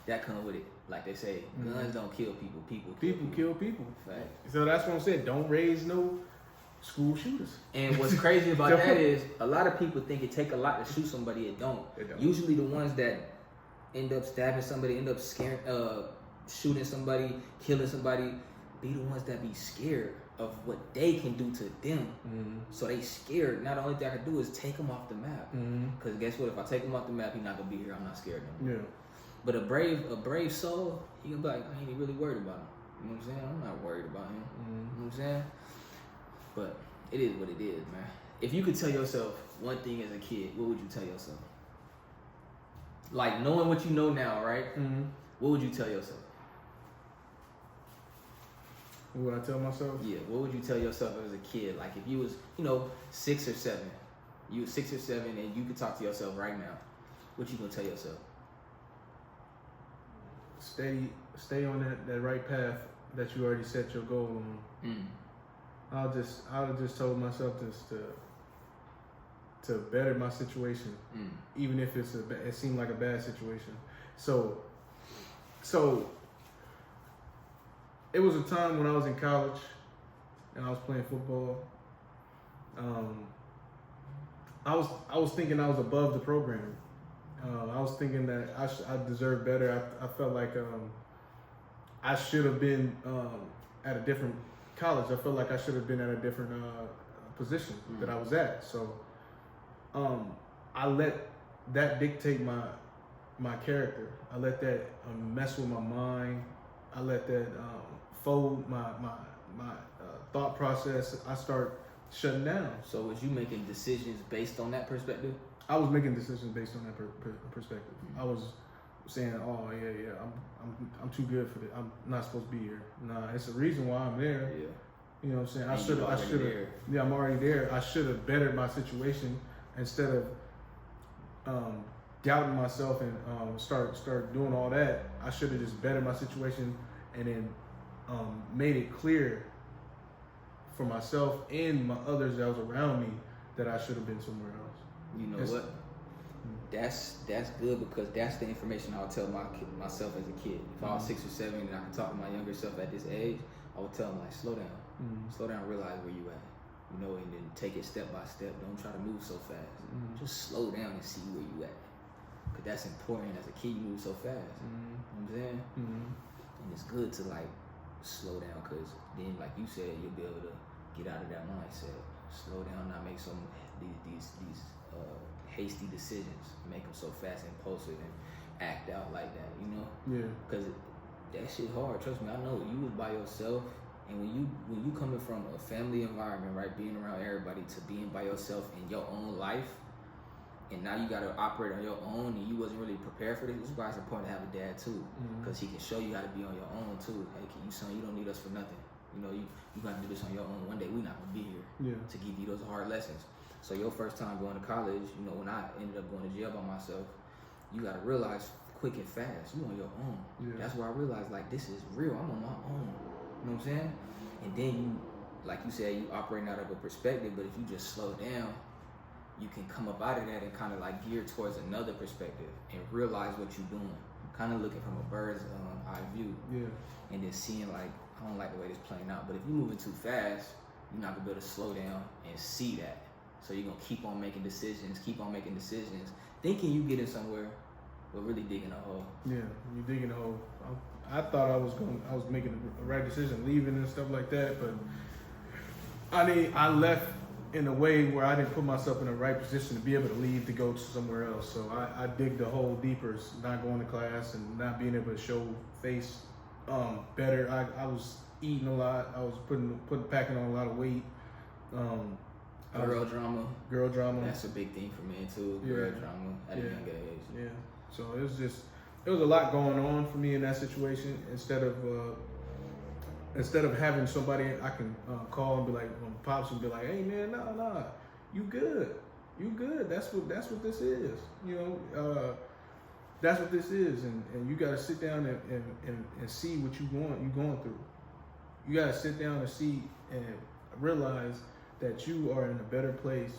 that comes with it. Like they say, guns don't kill people. People kill people. Fact. So that's what I'm saying. Don't raise no school shooters. And what's crazy about that is a lot of people think it take a lot to shoot somebody. It don't. Usually the ones that end up stabbing somebody, end up scaring, shooting somebody, killing somebody, be the ones that be scared of what they can do to them. So they scared. Now the only thing I can do is take them off the map. Because guess what? If I take him off the map, he's not gonna be here. I'm not scared of him. Yeah. But a brave soul, he gonna be like, I ain't really worried about him. You know what I'm saying? I'm not worried about him. You know what I'm saying? But it is what it is, man. If you could tell yourself one thing as a kid, what would you tell yourself? Like knowing what you know now, right? What would you tell yourself? What would I tell myself? Yeah, what would you tell yourself as a kid? Like if you was, 6 or 7. You was 6 or 7 and you could talk to yourself right now. What you gonna tell yourself? Stay on that right path that you already set your goal on. I would just told myself just to better my situation, even if it seemed like a bad situation. So it was a time when I was in college and I was playing football. I was thinking I was above the program. I was thinking that I deserved better. I felt like I should have been at a different college. I felt like I should have been at a different position that I was at. So I let that dictate my character. I let that mess with my mind. I let that fold my thought process. I start shutting down. So was you making decisions based on that perspective? I was making decisions based on that perspective. I was saying, "Oh yeah, I'm too good for this. I'm not supposed to be here. Nah, it's a reason why I'm there." Yeah. You know what I'm saying? I should have. Yeah, I'm already there. I should have bettered my situation instead of doubting myself and start doing all that. I should have just bettered my situation and then made it clear for myself and my others that was around me that I should have been somewhere else. You know what? That's good because that's the information I would tell myself as a kid. If I was 6 or 7 and I could talk to my younger self at this age, I would tell him like, slow down, slow down, realize where you at, you know, and then take it step by step. Don't try to move so fast. Just slow down and see where you at, because that's important. As a kid, you move so fast. You know what I'm saying? And it's good to like slow down, because then, like you said, you'll be able to get out of that mindset. Slow down, not make some these hasty decisions, make them so fast and impulsive and act out like that, you know? Yeah. Because that shit hard. Trust me, I know you was by yourself, and when you coming from a family environment, right, being around everybody, to being by yourself in your own life, and now you gotta operate on your own, and you wasn't really prepared for this. This is why it's important to have a dad too, because he can show you how to be on your own too. Hey, you son, you don't need us for nothing. You know, you gotta do this on your own. One day we not gonna be here to give you those hard lessons. So your first time going to college, you know, when I ended up going to jail by myself, you gotta realize quick and fast, you on your own. Yeah. That's where I realized, like, this is real. I'm on my own. You know what I'm saying? And then you, like you said, you operating out of a perspective, but if you just slow down, you can come up out of that and kind of like gear towards another perspective and realize what you're doing. Kind of looking from a bird's eye view. Yeah. And then seeing like, I don't like the way this playing out, but if you're moving too fast, you're not gonna be able to slow down and see that. So you're gonna keep on making decisions, thinking you getting somewhere, but really digging a hole. Yeah, you digging a hole. I thought I was making the right decision, leaving and stuff like that, but I left in a way where I didn't put myself in the right position to be able to leave to go to somewhere else. So I digged the hole deeper, not going to class and not being able to show face better. I was eating a lot. I was packing on a lot of weight. Girl drama. That's a big thing for me too. Girl drama at a young age. Yeah. So it was a lot going on for me in that situation. Instead of having somebody I can call and be like, pops and be like, hey man, nah, you good. That's what this is. You know, that's what this is, and you got to sit down and see what you going through. You got to sit down and see and realize that you are in a better place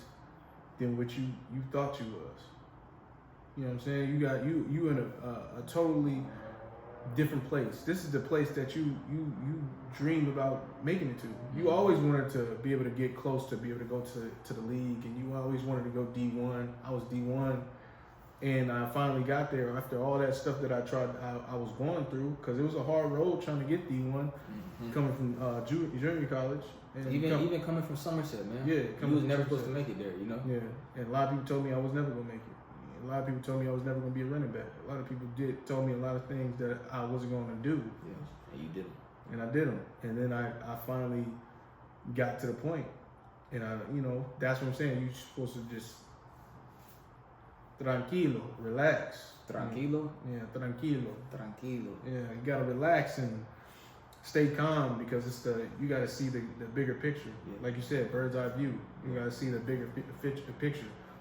than what you thought you was. You know what I'm saying? You in a totally different place. This is the place that you dreamed about making it to. You always wanted to be able to get close to be able to go to the league, and you always wanted to go D1. I was D1, and I finally got there after all that stuff that I was going through, because it was a hard road trying to get D1, coming from junior college. And even coming from Somerset, man. Yeah, you was never supposed to make it there, you know? Yeah, and a lot of people told me I was never going to make it. A lot of people told me I was never going to be a running back. A lot of people told me a lot of things that I wasn't going to do. Yes, and you did them. And I did them. And then I finally got to the point. And that's what I'm saying. You're supposed to just tranquilo, relax. Tranquilo? Yeah, tranquilo. Yeah, you got to relax and stay calm, because you got to see the bigger picture. Yeah. Like you said, bird's eye view. You got to see the bigger picture.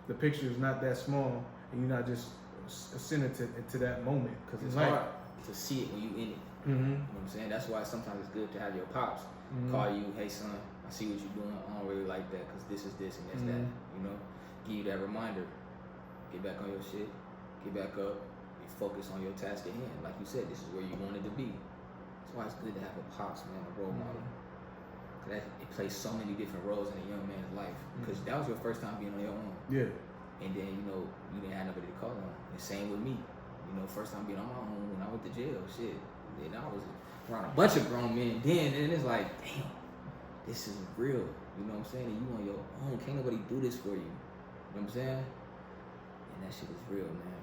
The picture is not that small, and you're not just sensitive to that moment. Because it's hard to see it when you in it. You know what I'm saying? That's why sometimes it's good to have your pops call you, hey son, I see what you're doing. I don't really like that because this is this and that's that. You know, give you that reminder. Get back on your shit. Get back up. And focus on your task at hand. Like you said, this is where you wanted to be. That's why it's good to have a pops, man, a role model. Cause it plays so many different roles in a young man's life. Because that was your first time being on your own. Yeah. And then, you know, you didn't have nobody to call on. And same with me. You know, first time being on my own when I went to jail, shit. Then I was around a bunch of grown men. Then and it's like, damn, this is real. You know what I'm saying? And you on your own. Can't nobody do this for you. You know what I'm saying? And that shit is real, man.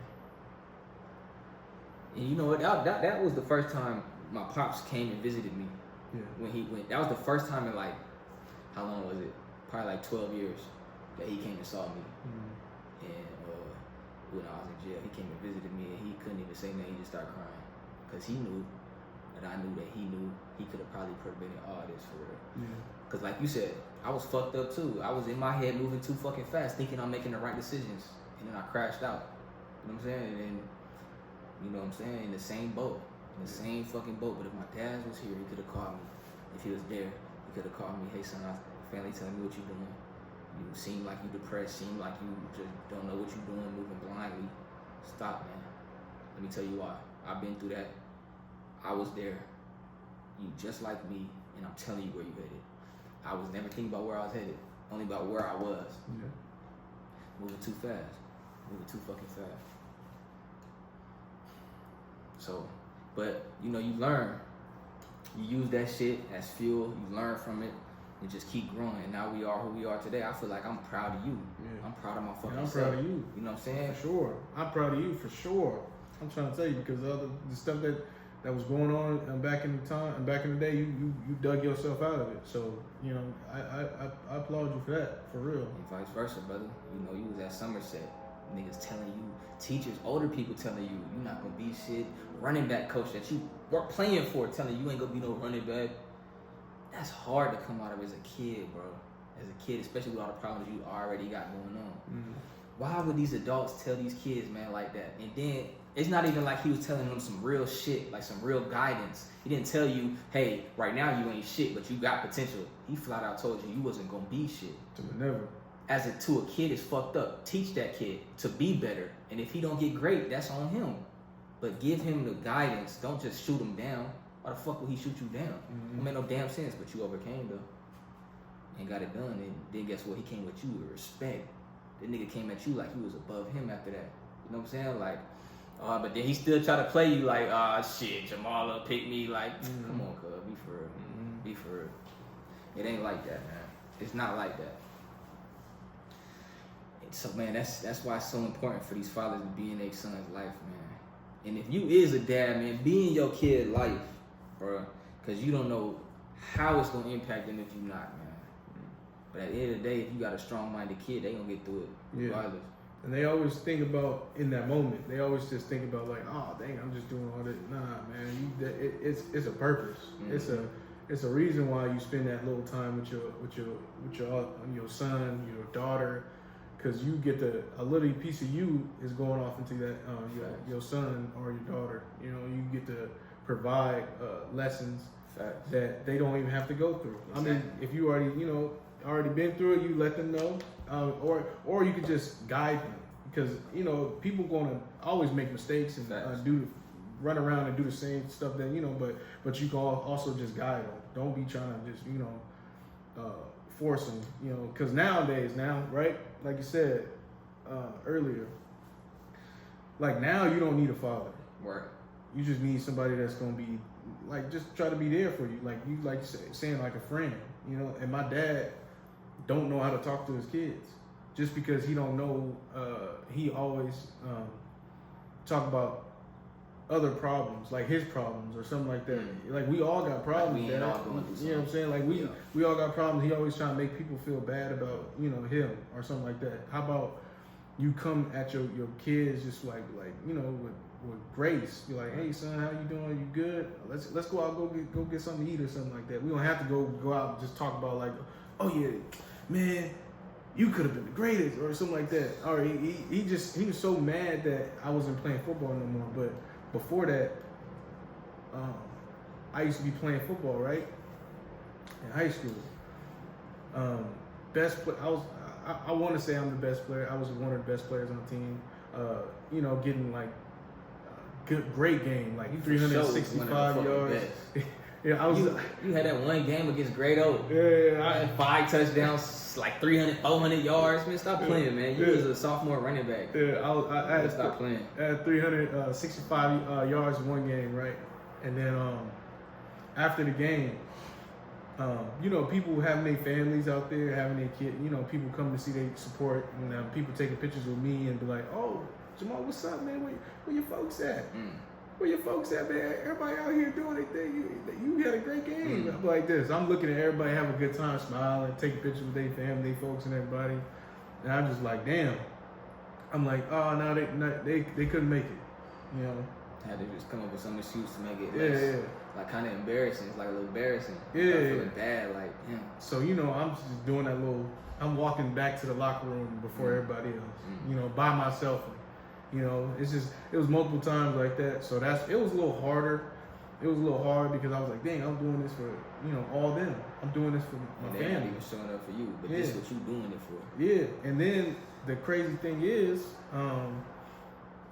And you know what? That was the first time my pops came and visited me. Yeah. When he went, that was the first time in like, how long was it? Probably like 12 years that he came and saw me. And when I was in jail, he came and visited me, and he couldn't even say nothing. He just started crying because he knew that I knew that he knew he could have probably prevented all this for real. Yeah. Because like you said, I was fucked up too. I was in my head moving too fucking fast, thinking I'm making the right decisions, and then I crashed out. You know what I'm saying? And then, you know what I'm saying? In the same boat. In the same fucking boat. But if my dad was here, he could have called me. If he was there, he could have called me. Hey son, family telling me what you doing. You seem like you depressed. Seem like you just don't know what you're doing, moving blindly. Stop, man. Let me tell you why. I've been through that. I was there. You just like me, and I'm telling you where you headed. I was never thinking about where I was headed. Only about where I was. Yeah. Moving too fast. Moving too fucking fast. So, but, you know, you learn. You use that shit as fuel. You learn from it. And just keep growing. And now we are who we are today. I feel like I'm proud of you. Yeah. I'm proud of my fucking I'm self. proud of you. You know what I'm saying? For sure. I'm proud of you for sure. I'm trying to tell you because the stuff that was going on back in the day, you dug yourself out of it. So, you know, I applaud you for that, for real. And vice versa, brother. You know, you was at Somerset. Niggas telling you, teachers, older people telling you, you're not gonna be shit. Running back coach that you were playing for telling you ain't gonna be no running back. That's hard to come out of as a kid, bro. As a kid, especially with all the problems you already got going on. Mm-hmm. Why would these adults tell these kids, man, like that? And then it's not even like he was telling them some real shit, like some real guidance. He didn't tell you, hey, right now you ain't shit, but you got potential. He flat out told you wasn't gonna be shit. Never. To a kid, it's fucked up. Teach that kid to be better. And if he don't get great, that's on him. But give him the guidance. Don't just shoot him down. Why the fuck would he shoot you down? It made no damn sense, but you overcame though. And got it done. And then guess what? He came with you with respect. The nigga came at you like you was above him after that. You know what I'm saying? Like, but then he still try to play you like, shit, Jamal pick me. Like, come on, cuz, be for real. Be for real. It ain't like that, man. It's not like that. And so, man, that's why it's so important for these fathers to be in their son's life, man. And if you is a dad, man, be in your kid's life, bro. Because you don't know how it's going to impact them if you're not, man. But at the end of the day, if you got a strong-minded kid, they going to get through it regardless. Yeah. And they always think about, in that moment, they always just think about like, oh, dang, I'm just doing all this. Nah, man, it's a purpose. Mm-hmm. It's a reason why you spend that little time with your son, your daughter, because you get a little piece of you is going off into that your son or your daughter. You know, you get to provide lessons that they don't even have to go through. Exactly. I mean, if you already been through it, you let them know, or you could just guide them, because people gonna always make mistakes and run around and do the same stuff that but you can also just guide them. Don't be trying to just force them, because nowadays, right, like you said earlier, like now you don't need a father, right? You just need somebody that's gonna be like, just try to be there for you, like you saying like a friend, and my dad don't know how to talk to his kids just because he don't know. He always talk about other problems, like his problems or something like that. Like we all got problems. Like we ain't all going through something. You know what I'm saying? Like we all got problems. He always trying to make people feel bad about him or something like that. How about you come at your kids just like with grace? You're like, hey son, how you doing? You good? Let's go out, go get something to eat or something like that. We don't have to go out and just talk about like, oh yeah, man, you could have been the greatest or something like that. Or he was so mad that I wasn't playing football no more. But before that, I used to be playing football, right, in high school. I want to say I'm the best player. I was one of the best players on the team. You know, getting like great game, like 365 yards. Yeah, I was. You had that one game against Grado. Yeah, I had 5 touchdowns, like 300, 400 yards. Man, stop playing, man. You was a sophomore running back. Yeah, I had stop playing. I had 365 yards in one game, right? And then after the game, you know, people having their families out there, having their kids. You know, people come to see their support, and people taking pictures with me and be like, "Oh, Jamal, what's up, man? Where your folks at? Where your folks at, man? Everybody out here doing their thing. You had a great game." I'm like this. I'm looking at everybody having a good time, smiling, taking pictures with their family, their folks, and everybody. And I'm just like, damn. I'm like, oh no, they couldn't make it. You know. Had to just come up with some excuse to make it less, like kind of embarrassing. It's like a little embarrassing. Yeah, I'm feeling bad, like damn. So you know, I'm just doing that little. I'm walking back to the locker room before everybody else. You know, by myself. You know, it was multiple times like that. So it was a little harder. It was a little hard because I was like, dang, I'm doing this for, you know, all them. I'm doing this for my family. They're not even showing up for you, but this is what you doing it for. Yeah, and then the crazy thing is,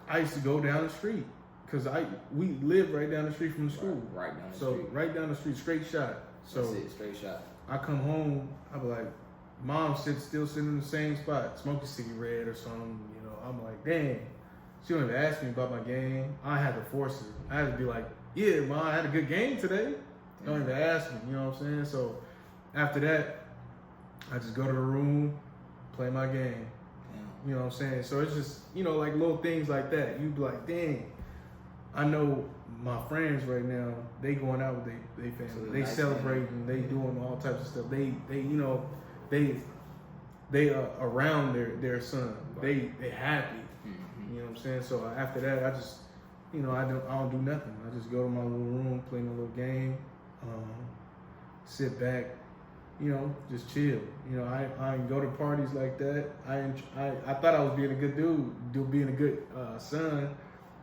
I used to go down the street because we lived right down the street from the school. Right down the street. So right down the street, straight shot. So that's it, straight shot. I come home, I be like, Mom still sitting in the same spot, smoking a cigarette or something. You know, I'm like, dang. She don't even ask me about my game. I had to force it. I had to be like, yeah, Mom, I had a good game today. Don't even ask me, you know what I'm saying? So after that, I just go to the room, play my game. You know what I'm saying? So it's just, you know, like little things like that. You be like, dang, I know my friends right now, they going out with their family. They celebrating, they doing all types of stuff. They you know, they are around their son. Right. They happy. You know what I'm saying? So after that, I just, you know, I don't do nothing. I just go to my little room, play my little game, sit back, you know, just chill. You know, I didn't go to parties like that. I thought I was being a good dude, being a good son.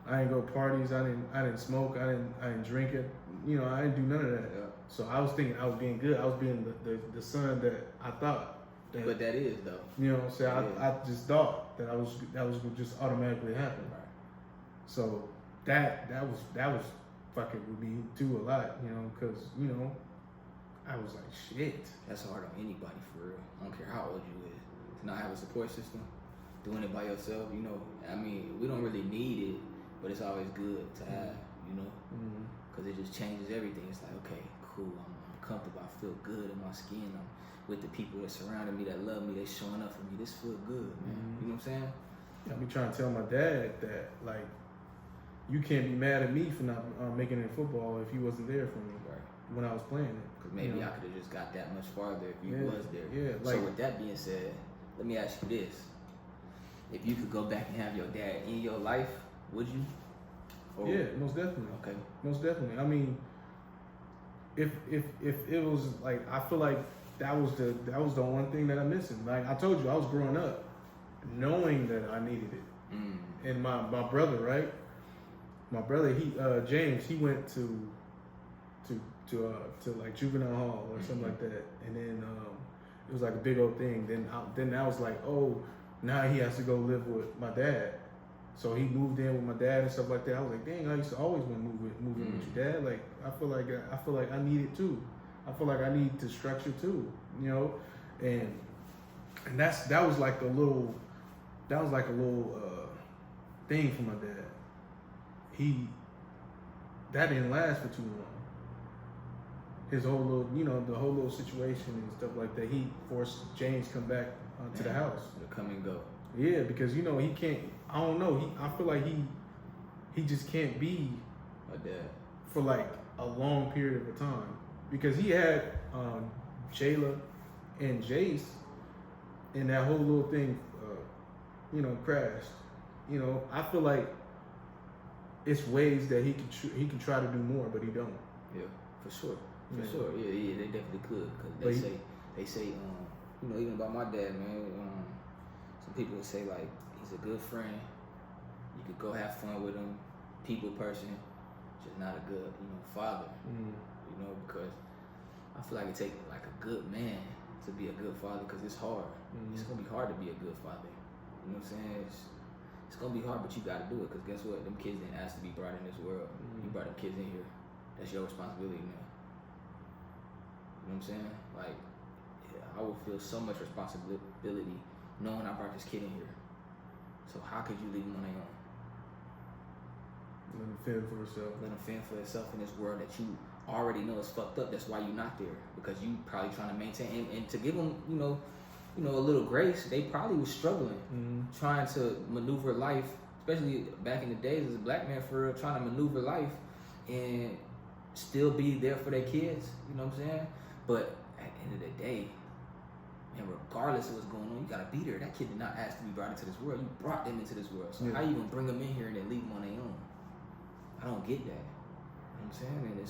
I didn't go to parties. I didn't smoke. I didn't drink it. You know, I didn't do none of that. Yeah. So I was thinking I was being good. I was being the son that I thought. But that is though. You know what I'm saying? I just thought that was would just automatically happen. Right. So that was fucking with me too a lot, you know, because, you know, I was like, shit. That's hard on anybody for real. I don't care how old you is. To not have a support system, doing it by yourself, you know, I mean, we don't really need it, but it's always good to have, you know, because it just changes everything. It's like, okay, cool, I'm comfortable, I feel good in my skin, I'm with the people that surrounded me, that love me, they showing up for me. This feel good, man. You know what I'm saying? I be trying to tell my dad that, like, you can't be mad at me for not making it in football if you wasn't there for me when I was playing it. Because maybe, you know, I could have just got that much farther if you was there. Yeah. So with that being said, let me ask you this: if you could go back and have your dad in your life, would you? Or, yeah, most definitely. Okay. Most definitely. I mean, if it was like, I feel like that was the one thing that I'm missing. Like I told you, I was growing up knowing that I needed it. And my brother, right? My brother, he James, he went to like juvenile hall or something like that, and then it was like a big old thing. Then I was like, oh, now he has to go live with my dad. So he moved in with my dad and stuff like that. I was like, dang, I used to always want to move in with your dad. Like I feel like I need it too. I feel like I need to structure too, you know, and that was like a little thing for my dad. That didn't last for too long. His whole little, you know, the whole little situation and stuff like that. He forced James to come back to the house. To come and go. Yeah, because, you know, he can't. I don't know. I feel like he just can't be a dad for like a long period of time, because he had Jayla and Jace, and that whole little thing, you know, crashed. You know, I feel like it's ways that he can try to do more, but he don't. Yeah, for sure. For sure. Yeah, they definitely could, because they say, you know, even about my dad, man. Some people would say like he's a good friend. You could go have fun with him, people person, just not a good, you know, father. You know, because I feel like it takes like a good man to be a good father because it's hard. It's gonna be hard to be a good father. You know what I'm saying? It's gonna be hard, but you gotta do it because guess what? Them kids didn't ask to be brought in this world. You brought them kids in here. That's your responsibility now. You know what I'm saying? Like, yeah, I would feel so much responsibility knowing I brought this kid in here. So how could you leave them on their own? Let them fend for themselves. Let them fend for themselves in this world that you already know is fucked up. That's why you're not there, because you probably trying to maintain and to give them, you know, a little grace. They probably was struggling, trying to maneuver life, especially back in the days as a black man, for real, trying to maneuver life and still be there for their kids. You know what I'm saying? But at the end of the day, and regardless of what's going on, you gotta be there. That kid did not ask to be brought into this world. You brought them into this world. So how you gonna bring them in here and then leave them on their own? I don't get that. You know what I'm saying?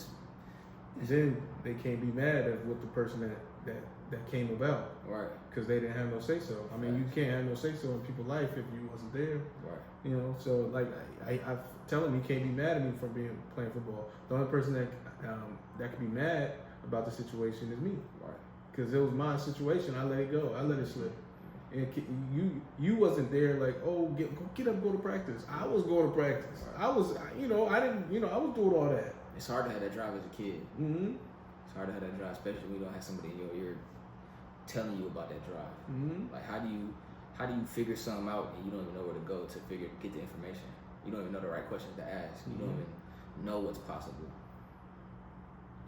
And then they can't be mad at what the person that came about, right? Because they didn't have no say so. I mean, you can't have no say so in people's life if you wasn't there, right? You know, so like I tell him he can't be mad at me for playing football. The only person that can be mad about the situation is me, right? Because it was my situation. I let it go. I let it slip. And you wasn't there like, oh, get up, go to practice. I was going to practice. Right. I was, I was doing all that. It's hard to have that drive as a kid. Mm-hmm. It's hard to have that drive, especially when you don't have somebody in your ear telling you about that drive. Mm-hmm. Like, how do you figure something out and you don't even know where to go to get the information? You don't even know the right questions to ask. You don't even know what's possible.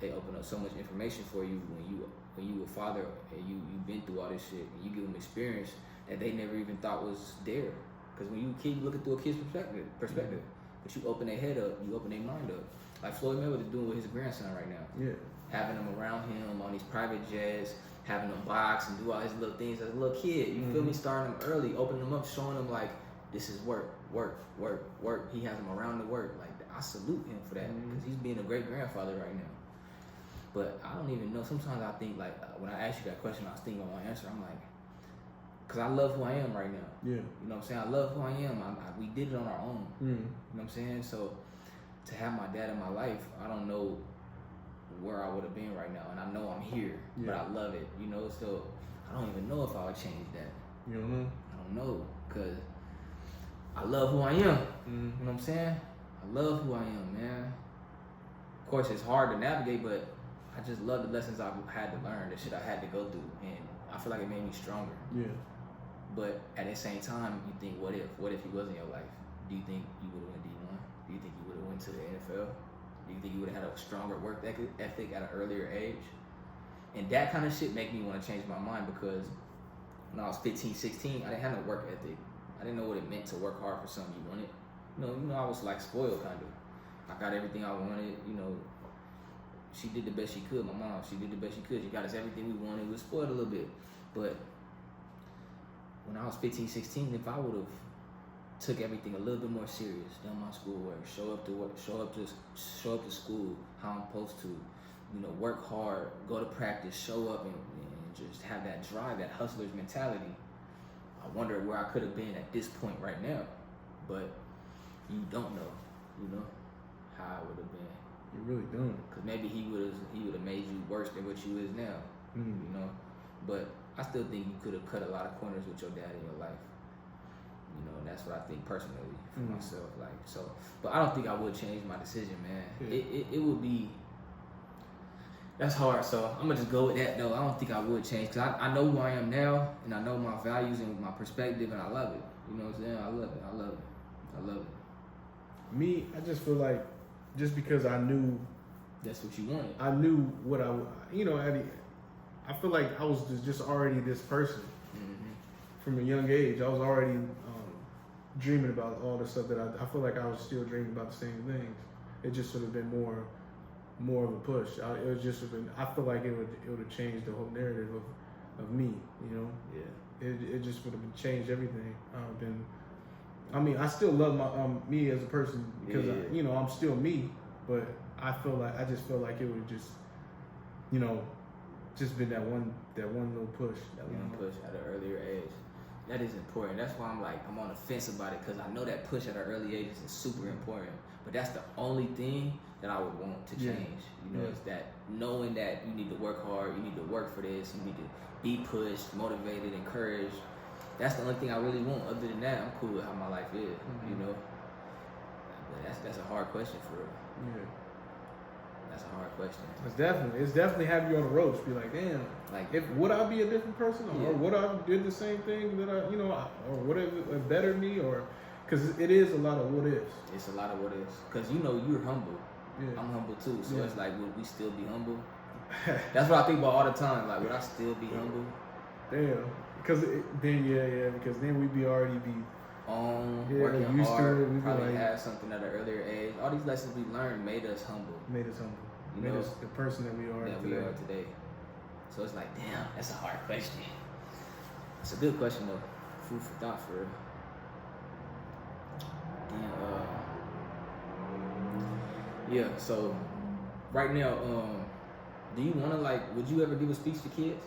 They open up so much information for you when you a father and you've been through all this shit and you give them experience that they never even thought was there. Because when you a kid, you look through a kid's perspective. But you open their head up, you open their mind up. Like Floyd Mayweather doing with his grandson right now. Yeah. Having them around him on these private jets, having them box and do all his little things as a little kid. You feel me? Starting them early, opening them up, showing them like, this is work. He has them around the work. Like, I salute him for that because he's being a great grandfather right now. But I don't even know. Sometimes I think, like, when I ask you that question, I was thinking about my answer. I'm like, because I love who I am right now. Yeah. You know what I'm saying? I love who I am. We did it on our own. You know what I'm saying? So to have my dad in my life, I don't know where I would have been right now. And I know I'm here, but I love it. You know, so I don't even know if I would change that. You don't know? I don't know, because I love who I am. You know what I'm saying? I love who I am, man. Of course, it's hard to navigate, but I just love the lessons I've had to learn, the shit I had to go through, and I feel like it made me stronger. Yeah. But at the same time, you think, what if he wasn't your life? Do you think you would have went D1? Do you think you would have went to the NFL? Do you think you would have had a stronger work ethic at an earlier age? And that kind of shit make me want to change my mind, because when I was 15, 16, I didn't have no work ethic. I didn't know what it meant to work hard for something you wanted. You know, I was like spoiled kind of. I got everything I wanted, you know. She did the best she could, my mom. She did the best she could. She got us everything we wanted. We were spoiled a little bit. But when I was 15, 16, if I would have took everything a little bit more serious, done my schoolwork, show up to work, show up to school how I'm supposed to, you know, work hard, go to practice, show up and just have that drive, that hustler's mentality, I wonder where I could have been at this point right now. But you don't know, you know, how I would have been. You really don't. Cause maybe he would have made you worse than what you is now. You know, but I still think you could have cut a lot of corners with your dad in your life. You know, and that's what I think personally for myself. Like, so, but I don't think I would change my decision, man. Yeah. It would be. That's hard. So I'm gonna just go with that though. I don't think I would change, cause I know who I am now, and I know my values and my perspective, and I love it. You know what I'm saying? I love it. Me, I just feel like, just because I knew that's what you wanted. I knew what I feel like I was just already this person from a young age. I was already dreaming about all the stuff that I feel like I was still dreaming about the same things. It just would have been more of a push. I feel like it would have changed the whole narrative of me. You know. Yeah. It just would have changed everything. I still love me as a person because I'm still me, but I just feel like it would just, just been that one little push. That one push at an earlier age. That is important. That's why I'm on the fence about it, because I know that push at an early age is super important. But that's the only thing that I would want to change. You know, it's that knowing that you need to work hard, you need to work for this, you need to be pushed, motivated, encouraged. That's the only thing I really want. Other than that, I'm cool with how my life is. You know, but that's a hard question for real. Yeah. That's a hard question. It's definitely have you on the ropes. Be like, damn, like, would I be a different person, or would I did the same thing that I, or would it better me, or because it is a lot of what ifs. It's a lot of what ifs. Because you're humble. Yeah. I'm humble too. So it's like, would we still be humble? That's what I think about all the time. Like, would I still be humble? Damn. Because then we'd be already working used hard, to it. probably have something at an earlier age. All these lessons we learned made us humble. Made us the person that we are today. So it's like, damn, that's a hard question. It's a good question though. Food for thought for real. Yeah, so right now, do you want to would you ever give a speech to kids?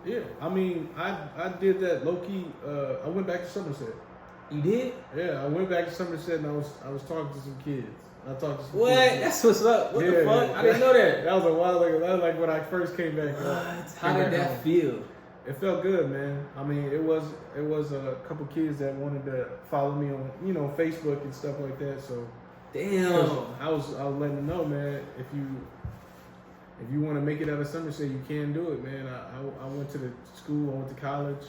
Yeah, I mean, I did that low key. I went back to Somerset. You did? Yeah, I went back to Somerset and I was talking to some kids. I talked to some what? kids. That's what's up. What the fuck? I didn't know that. That was a while ago. That was like when I first came back. How did that feel? It felt good, man. I mean, it was a couple kids that wanted to follow me on Facebook and stuff like that. So damn, I was letting them know, man. If you want to make it out of Somerset, you can do it, man. I went to the school, I went to college.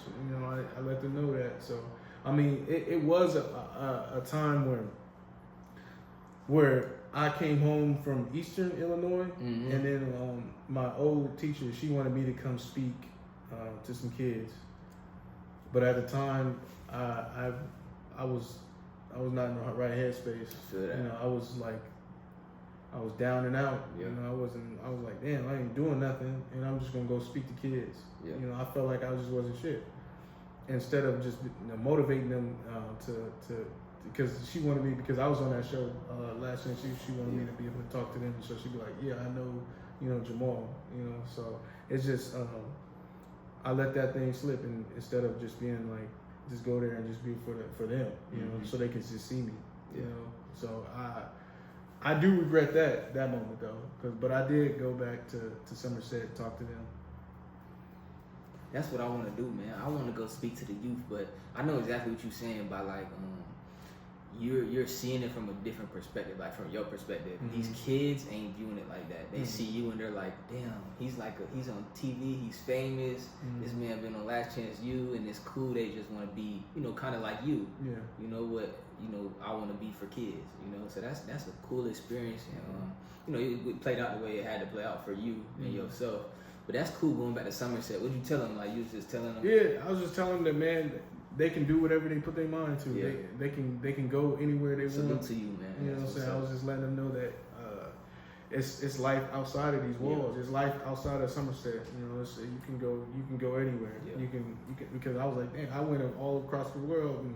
I let them know that. So I mean, it was a time where I came home from Eastern Illinois, and then my old teacher, she wanted me to come speak to some kids, but at the time I was not in the right headspace. I was down and out. Yeah. I was like, damn, I ain't doing nothing, and I'm just gonna go speak to kids. Yeah. I felt like I just wasn't shit. Instead of just motivating them to because she wanted me, because I was on that show last year. She wanted me to be able to talk to them, so she'd be like, yeah, I know, Jamal. So it's just I let that thing slip, and instead of just being like, just go there and just be for them, so they can just see me, So I do regret that moment though, but I did go back to Somerset and talk to them. That's what I want to do, man. I want to go speak to the youth, but I know exactly what you're saying by you're seeing it from a different perspective, like from your perspective. These kids ain't viewing it like that. They see you and they're like, damn, he's on TV, he's famous. This man been on Last Chance U, and it's cool. They just want to be, kind of like you. Yeah. You know what? I want to be for kids. So that's a cool experience, and it played out the way it had to play out for you and yourself. But that's cool going back to Somerset. What'd you tell them? Like, you was just telling them? Yeah, I was just telling them that, man, they can do whatever they put their mind to. Yeah. They can go anywhere they Salute want. to you, man. You know what I'm saying? I was just letting them know that it's life outside of these walls. Yeah. It's life outside of Somerset. You can go anywhere. Yeah. You can because I was like, man, I went all across the world and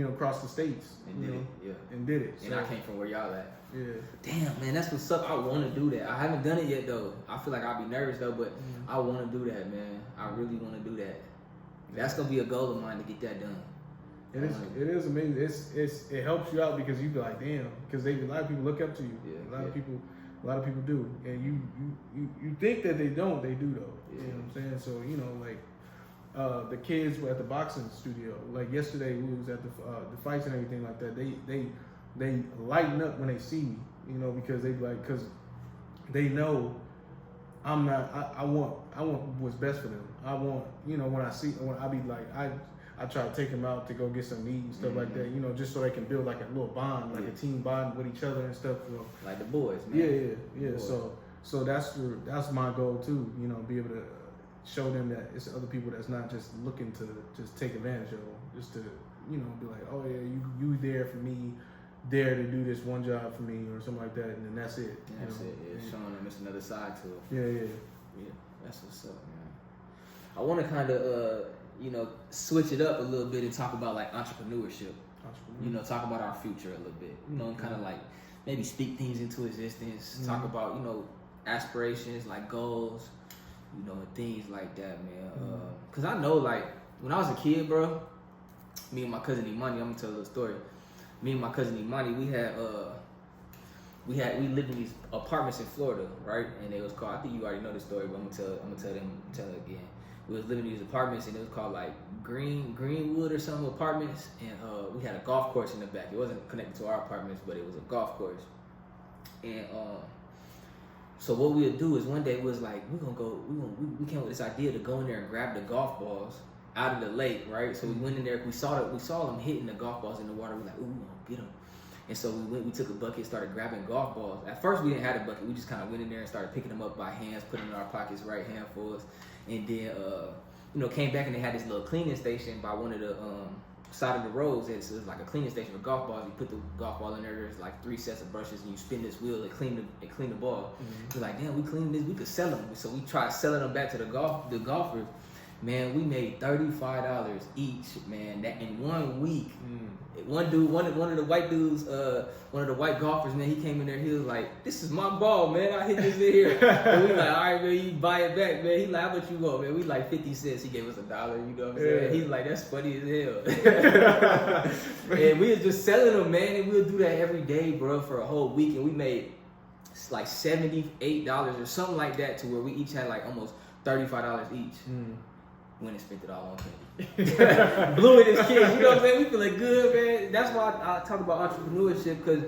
across the states and did it. Yeah. And did it. And I came from where y'all at. Yeah. Damn, man, that's what's up. I want to do that. I haven't done it yet though. I feel like I'll be nervous though, but I want to do that, man. I really want to do that. That's gonna be a goal of mine to get that done. It is amazing. It helps you out because you be like, damn, because a lot of people look up to you. Yeah, a lot of people do, and you think that they don't, they do though. Yeah. You know what I'm saying? So the kids were at the boxing studio. Like yesterday, we was at the fights and everything like that. They lighten up when they see me, because because they know I'm not. I want what's best for them. I want, when I be like, I try to take them out to go get some meat and stuff like that, just so they can build like a little bond, like a team bond with each other and stuff. Like the boys, man. Yeah. Boys. So that's my goal too. Be able to show them that it's other people that's not just looking to just take advantage of them, just to be like, oh yeah, you there for me, there to do this one job for me or something like that, and then that's it. That's it. Yeah, showing them it's another side to it. Yeah. That's what's up, man. I want to kind of switch it up a little bit and talk about like entrepreneurship. Talk about our future a little bit. Kind of like maybe speak things into existence. Talk about aspirations, like goals. And things like that, man. Cause I know, like, when I was a kid, bro, me and my cousin Imani, I'm gonna tell a little story. Me and my cousin Imani, we had we lived in these apartments in Florida, right? And it was called, I think you already know the story, but I'm gonna tell it again. We was living in these apartments, and it was called like Greenwood or some apartments, and we had a golf course in the back. It wasn't connected to our apartments, but it was a golf course. And so what we would do is one day we was like, we came up with this idea to go in there and grab the golf balls out of the lake, right? So we went in there, we saw them hitting the golf balls in the water. We were like, ooh, we gonna get them. And so we took a bucket, started grabbing golf balls. At first we didn't have a bucket. We just kind of went in there and started picking them up by hands, putting them in our pockets, right, handfuls. And then, came back and they had this little cleaning station by one of the side of the roads. It was like a cleaning station for golf balls. You put the golf ball in there. There's like 3 sets of brushes, and you spin this wheel and clean the ball. We're like, damn, we cleaned this. We could sell them. So we tried selling them back to the golfers. Man, we made $35 each, man. That in 1 week. One of the white dudes, one of the white golfers, man, he came in there. He was like, "This is my ball, man. I hit this in here." And we like, "All right, man, you buy it back, man." He like, "How much you want, man?" We like 50 cents. He gave us $1. You know what I'm saying? He's like, "That's funny as hell." And we was just selling them, man, and we'll do that every day, bro, for a whole week, and we made like $78 or something like that, to where we each had like almost $35 each. Went and spent it all on candy. Blew it as kids, you know what I'm saying? We feeling good, man. That's why I talk about entrepreneurship, because,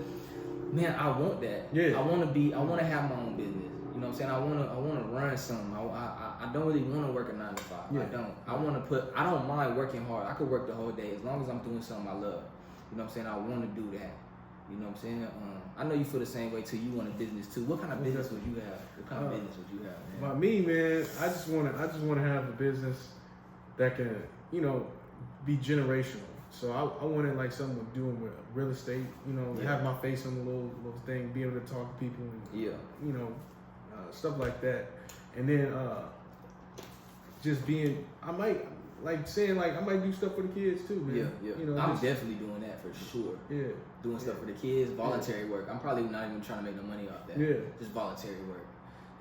man, I want that. Yeah. I want to have my own business. You know what I'm saying? I want to run something. I don't really want to work a 9 to 5. Yeah. I don't mind working hard. I could work the whole day as long as I'm doing something I love. You know what I'm saying? I want to do that. You know what I'm saying? I know you feel the same way too. You want a business too. What kind of business would you have? What kind of business would you have, man? By me, man, I just want to have a business that can, be generational. So I wanted like something with doing with real estate, have my face on the little thing, be able to talk to people, and, stuff like that. And then just being, I might do stuff for the kids too, man. Yeah. I'm definitely doing that for sure. Yeah. Doing stuff for the kids, voluntary work. I'm probably not even trying to make no money off that. Yeah. Just voluntary work.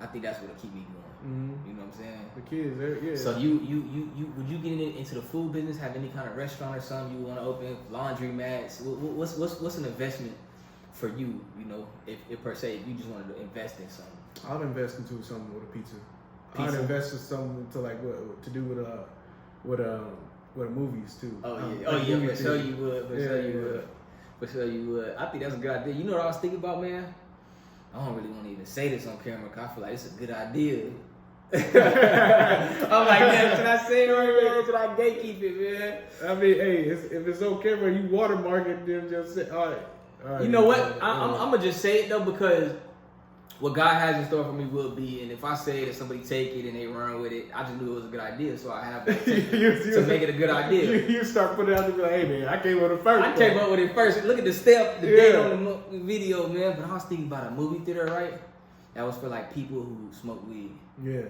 I think that's what'll keep me going. You know what I'm saying? The kids, yeah. So you would you get into the food business? Have any kind of restaurant or something you want to open? Laundry mats? What's an investment for you? If per se, if you just wanted to invest in something. I'd invest into something with a pizza. Pizza? I'd invest in something to like what to do with movies too. Oh yeah, for sure you would. For sure you would. I think that's a good idea. You know what I was thinking about, man? I don't really want to even say this on camera because I feel like it's a good idea. I'm like, man, should I say it right, man? Should I gatekeep it, man? I mean, hey, if it's on camera, you watermark it, then just say, all right. You know what? I'm going to just say it, though, because what God has in store for me will be, and if I say that somebody take it and they run with it, I just knew it was a good idea, so I have to make it a good idea. You start putting it out there, be like, hey, man, I came up with it first. I came up with it first. Look at the date on the video, man. But I was thinking about a movie theater, right? That was for, like, people who smoke weed. Yeah.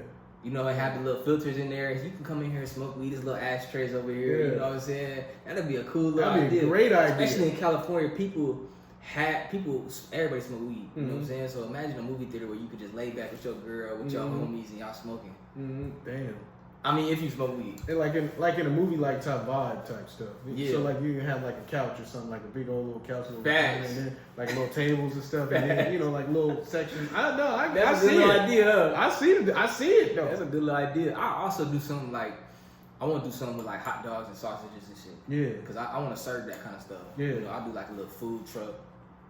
It had the little filters in there. You can come in here and smoke weed. There's little ashtrays over here. Yeah. You know what I'm saying? That'd be a cool little idea. That'd be a great idea. Especially in California, everybody smoke weed. You know what I'm saying? So imagine a movie theater where you could just lay back with your girl, with your homies, and y'all smoking. Damn. I mean, if you smoke weed. And like in a movie like Top Vibe type stuff. Yeah. So like you can have like a couch or something, like a big old little couch with Facts. and then like little tables and stuff, and then like little sections. That's a good little idea. I see it though. That's a good little idea. I also do something like, I want to do something with like hot dogs and sausages and shit. Yeah. Because I want to serve that kind of stuff. Yeah. I'll do like a little food truck,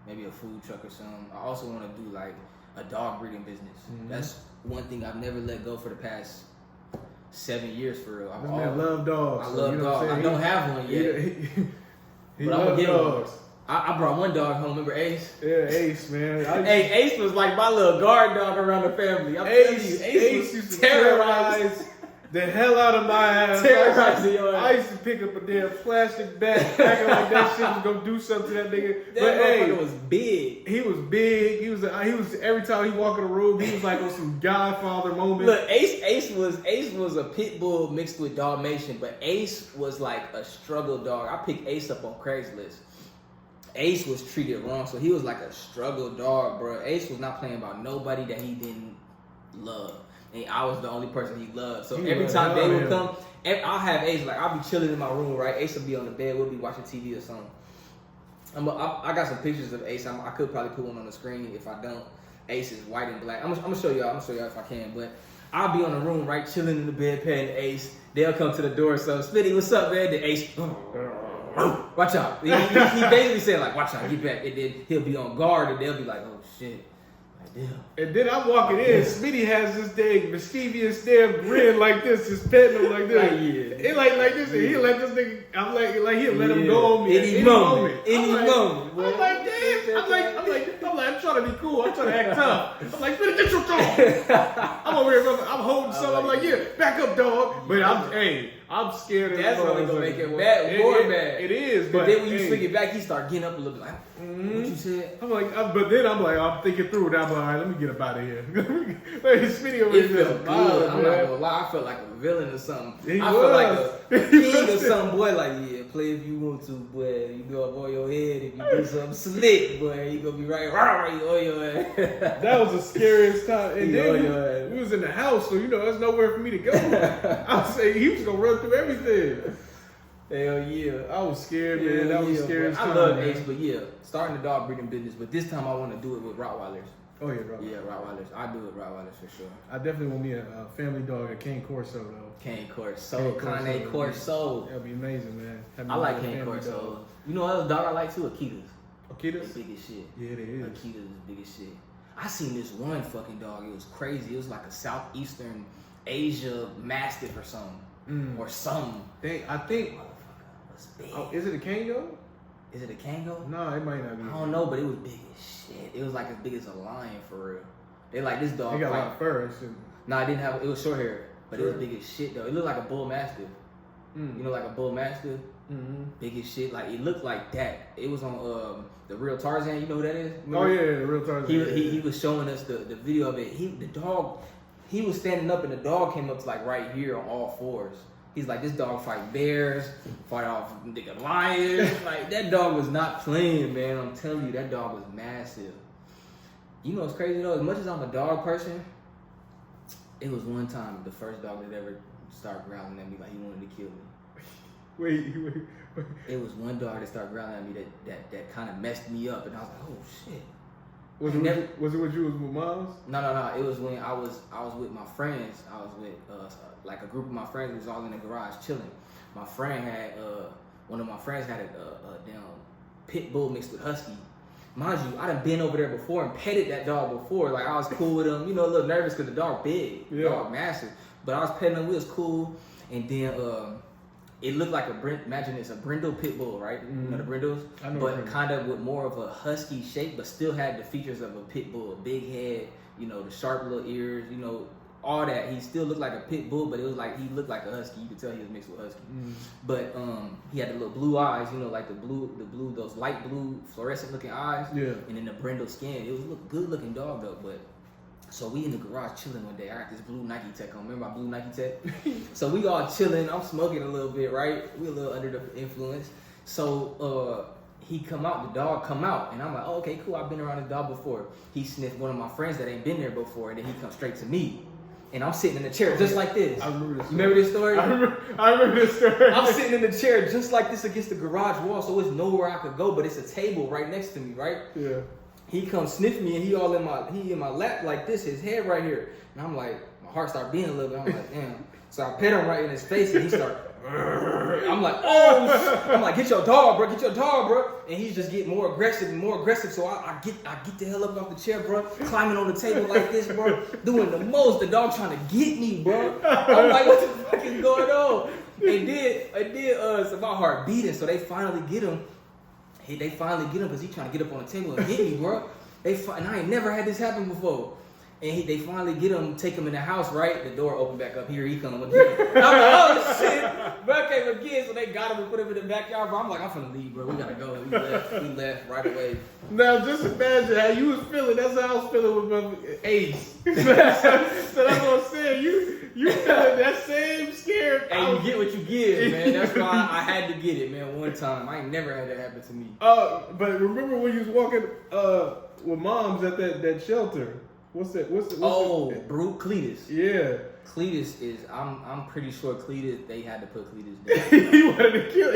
maybe a food truck or something. I also want to do like a dog breeding business. That's one thing I've never let go for the past 7 years for real. This man love dogs. I love dogs. I don't have one yet. He but I'm gonna get dogs. one. I brought one dog home. Remember Ace? Yeah, Ace, man. Hey, Ace was like my little guard dog around the family. I'm telling you, Ace used to terrorize the hell out of my ass. I used to pick up a damn plastic bat, acting like that shit was gonna do something to that nigga. That motherfucker was big. He was big. He was every time he walked in the room, he was like on some Godfather moment. Look, Ace was a pit bull mixed with Dalmatian, but Ace was like a struggle dog. I picked Ace up on Craigslist. Ace was treated wrong, so he was like a struggle dog, bro. Ace was not playing about nobody that he didn't love. And I was the only person he loved. So every time they would come, I'll have Ace, like I'll be chilling in my room, right? Ace will be on the bed, we'll be watching TV or something. I got some pictures of Ace. I could probably put one on the screen. If I don't, Ace is white and black. I'm gonna show y'all. If I can. But I'll be on the room, right, chilling in the bed, petting Ace. They'll come to the door. So Smtty, what's up, man? The Ace. Watch out. He basically said like, watch out, get back. And then he'll be on guard, and they'll be like, oh shit. And then I'm walking in, Smtty has this dang mischievous damn grin like this, just petting him like this. It like this, and he'll let this nigga, I'm like he'll let him go on me any moment. I'm like, damn. I'm trying to be cool. I'm trying to act tough. I'm like, Smtty, get your dog. I'm over here, I'm holding something. I'm like, yeah, back up, dog. But I'm scared of that's only gonna make it bad, more bad. It is, but then when you swing it back, he start getting up a little bit like, what you said? I'm like, I'm thinking through it. I'm like, all right, let me get up out of here. Smtty over here. Felt good. I'm not gonna lie, I felt like a villain or something. I felt like a king or something, boy. Like, yeah, play if you want to, boy. You go up on your head if you do something slick, boy. You gonna be right on your ass. That was the scariest time. And then we was in the house, so there's nowhere for me to go. I was saying he was gonna run through everything. Hell yeah. I was scared, man. That was scary. I love Ace, but yeah, starting the dog breeding business. But this time I want to do it with Rottweilers. Oh yeah, Rottweilers. Yeah, Rottweilers. I do it Rottweilers for sure. I definitely want me a family dog, a Cane Corso though. Cane Corso, Cane Corso. That'd be amazing, man. I like Cane Corso. You know what other dog I like too? Akitas. Akitas? They big as shit. Yeah, they is. Akitas is big as shit. I seen this one fucking dog. It was crazy. It was like a Southeastern Asia Mastiff or something. Or something. I think. Oh, is it a Kango? Is it a Kango? No, it might not be. I don't know, but it was big as shit. It was like as big as a lion for real. They like this dog. They got a lot of fur. Nah, it didn't have. It was short hair, but it was big as shit though. It looked like a bull mastiff. You know, like a bull mastiff. Big as shit. Like it looked like that. It was on the Real Tarzan. You know who that is? Remember? Oh yeah, the Real Tarzan. He was showing us the video of it. The dog. He was standing up and the dog came up to like right here on all fours. He's like, this dog fight bears, fight off nigga lions. Like, that dog was not playing, man. I'm telling you, that dog was massive. You know what's crazy, though? As much as I'm a dog person, it was one time the first dog that ever started growling at me like he wanted to kill me. Wait. It was one dog that started growling at me that kind of messed me up. And I was like, oh, shit. Was it when you was with moms? No. It was when I was with my friends. I was with like a group of my friends. We was all in the garage chilling. My friend had one of my friends had a damn pit bull mixed with husky. Mind you, I done been over there before and petted that dog before. Like I was cool with him. You know, a little nervous because the dog big, dog massive. But I was petting him. We was cool. And then it looked like imagine it's a brindle pit bull, right? You know the brindles? I know. But kind of with more of a husky shape, but still had the features of a pit bull. Big head, the sharp little ears, all that. He still looked like a pit bull, but it was like he looked like a husky. You could tell he was mixed with husky. But he had the little blue eyes, like the blue, those light blue fluorescent looking eyes. Yeah. And then the brindle skin. It was a good looking dog though, but. So we in the garage chilling one day. I got this blue Nike Tech on. Remember my blue Nike Tech? So we all chilling. I'm smoking a little bit, right? We a little under the influence. So he come out, the dog come out. And I'm like, oh, okay, cool. I've been around the dog before. He sniffed one of my friends that ain't been there before. And then he comes straight to me. And I'm sitting in the chair just like this. I remember this story. You remember this story? I remember this story. I'm sitting in the chair just like this against the garage wall. So it's nowhere I could go, but it's a table right next to me, right? Yeah. He comes sniff me and he in my lap like this, his head right here. And I'm like, my heart started beating a little bit. I'm like, damn. So I pet him right in his face and he started, I'm like, oh, I'm like, get your dog, bro. And he's just getting more aggressive and more aggressive. So I get the hell up off the chair, bro, climbing on the table like this, bro, doing the most. The dog trying to get me, bro. I'm like, what the fuck is going on? So my heart beating. So they finally get him. They finally get him because he's trying to get up on the table and get me, bro. And I ain't never had this happen before. And they finally get him, take him in the house, right? The door opened back up. Here he comes again. I'm like, oh shit. Bro came again, so they got him and put him in the backyard. Bro, I'm like, I'm finna leave, bro. We gotta go. We left right away. Now just imagine how you was feeling. That's how I was feeling with my Ace. So that's what I'm saying. You feeling that same scared. Hey, you get what you give, man. That's why I had to get it, man, one time. I ain't never had that happen to me. But remember when you was walking with moms at that shelter? What's that? Brute Cletus. Yeah. Cletus is. I'm pretty sure Cletus. They had to put Cletus down. He wanted to kill.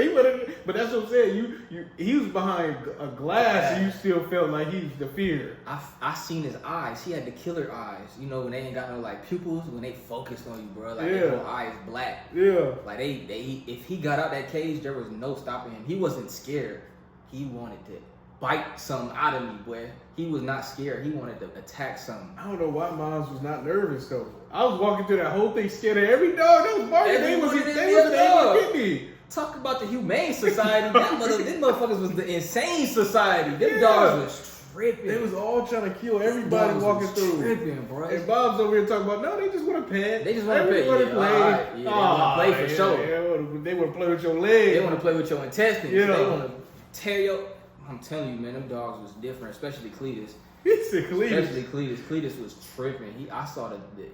But that's what I'm saying. He was behind a glass, and you still felt like he's the fear. I seen his eyes. He had the killer eyes. You know when they ain't got no like pupils, when they focused on you, bro. Like their whole eye is black. Yeah. Like they if he got out that cage, there was no stopping him. He wasn't scared. He wanted to bite something out of me, boy. He was not scared. He wanted to attack something. I don't know why moms was not nervous though. I was walking through that whole thing scared of every dog that was barking. They wasn't able to get me. Talk about the humane society. Them motherfuckers was the insane society. Them dogs was tripping. They was all trying to kill everybody walking through. Tripping, bro. And Bob's over here talking about, no, they just want to pet. They just want to pet. They want to play. Right. They want to play for sure. They want to play with your legs. They want to play with your intestines. Yeah. They want to tear your... I'm telling you, man, them dogs was different, especially Cletus. Especially Cletus. Cletus was tripping. I saw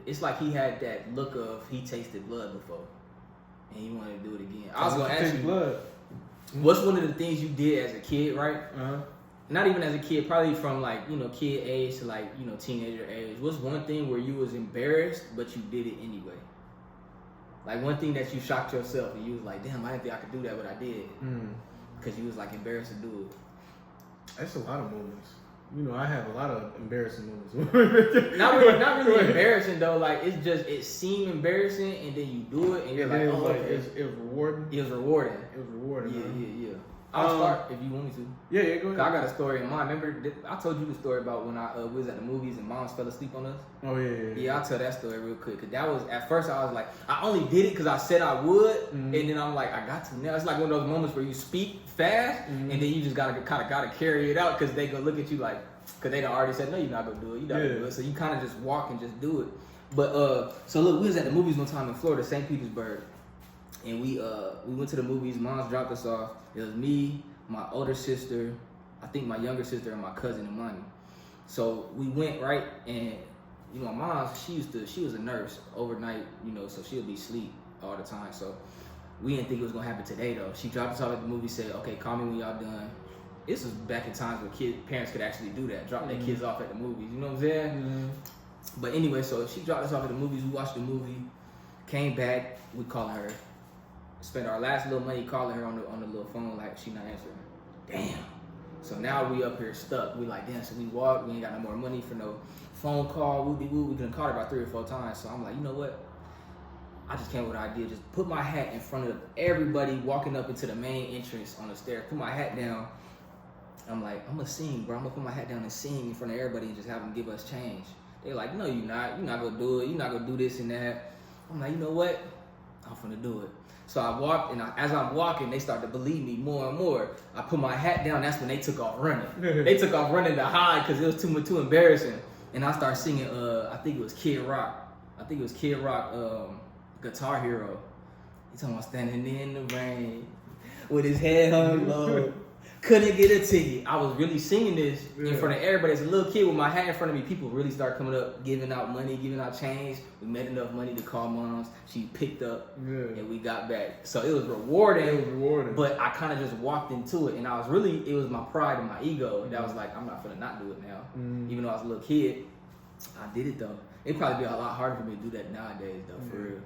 it's like he had that look of he tasted blood before. And he wanted to do it again. I was going to ask you, blood. What's one of the things you did as a kid, right? Uh-huh. Not even as a kid, probably from like, kid age to like, teenager age. What's one thing where you was embarrassed, but you did it anyway? Like one thing that you shocked yourself and you was like, damn, I didn't think I could do that, but I did. Because you was like embarrassed to do it. That's a lot of moments. I have a lot of embarrassing moments. not really embarrassing though. Like it seemed embarrassing, and then you do it, and you're like, oh, okay. It was rewarding. It was rewarding. Yeah. I'll start if you want me to. Yeah, go ahead. I got a story in mind. Remember, I told you the story about when we was at the movies and moms fell asleep on us. Oh yeah. Yeah, I'll tell that story real quick. Cause that was at first I was like, I only did it because I said I would, and then I'm like, I got to now. It's like one of those moments where you speak fast, and then you just gotta carry it out because they gonna look at you like, because they done already said no, you're not gonna do it. You're not gonna do it. So you kind of just walk and just do it. But so look, we was at the movies one time in Florida, St. Petersburg, and we went to the movies. Moms dropped us off. It was me, my older sister, I think my younger sister, and my cousin Imani. So we went, right, and my mom, she was a nurse overnight, so she'll be asleep all the time. So we didn't think it was gonna happen today though. She dropped us off at the movie, said, okay, call me when y'all done. This was back in times where parents could actually do that, drop their kids off at the movies, you know what I'm saying? But anyway, so she dropped us off at the movies, we watched the movie, came back, we calling her, spent our last little money calling her on the little phone, like she not answering. Damn. So now we up here stuck. We like, damn, so we walk, we ain't got no more money for no phone call, we done called her about 3 or 4 times. So I'm like, you know what? I just came with an idea, just put my hat in front of everybody walking up into the main entrance on the stairs, put my hat down. I'm like, I'm gonna sing, bro. I'm gonna put my hat down and sing in front of everybody and just have them give us change. They're like, no, you're not gonna do it. You're not gonna do this and that. I'm like, you know what? I'm gonna do it. So I walked, and as I'm walking, they start to believe me more and more. I put my hat down. That's when they took off running. They took off running to hide because it was too embarrassing. And I started singing. I think it was Kid Rock. Guitar Hero. He's talking about standing in the rain with his head hung low. Couldn't get a ticket. I was really singing this in front of everybody. As a little kid with my hat in front of me, people really started coming up, giving out money, giving out change. We made enough money to call moms. She picked up, and we got back. So it was rewarding. But I kind of just walked into it, and it was my pride and my ego that was like, I'm not gonna not do it now. Even though I was a little kid, I did it though. It'd probably be a lot harder for me to do that nowadays though, for real.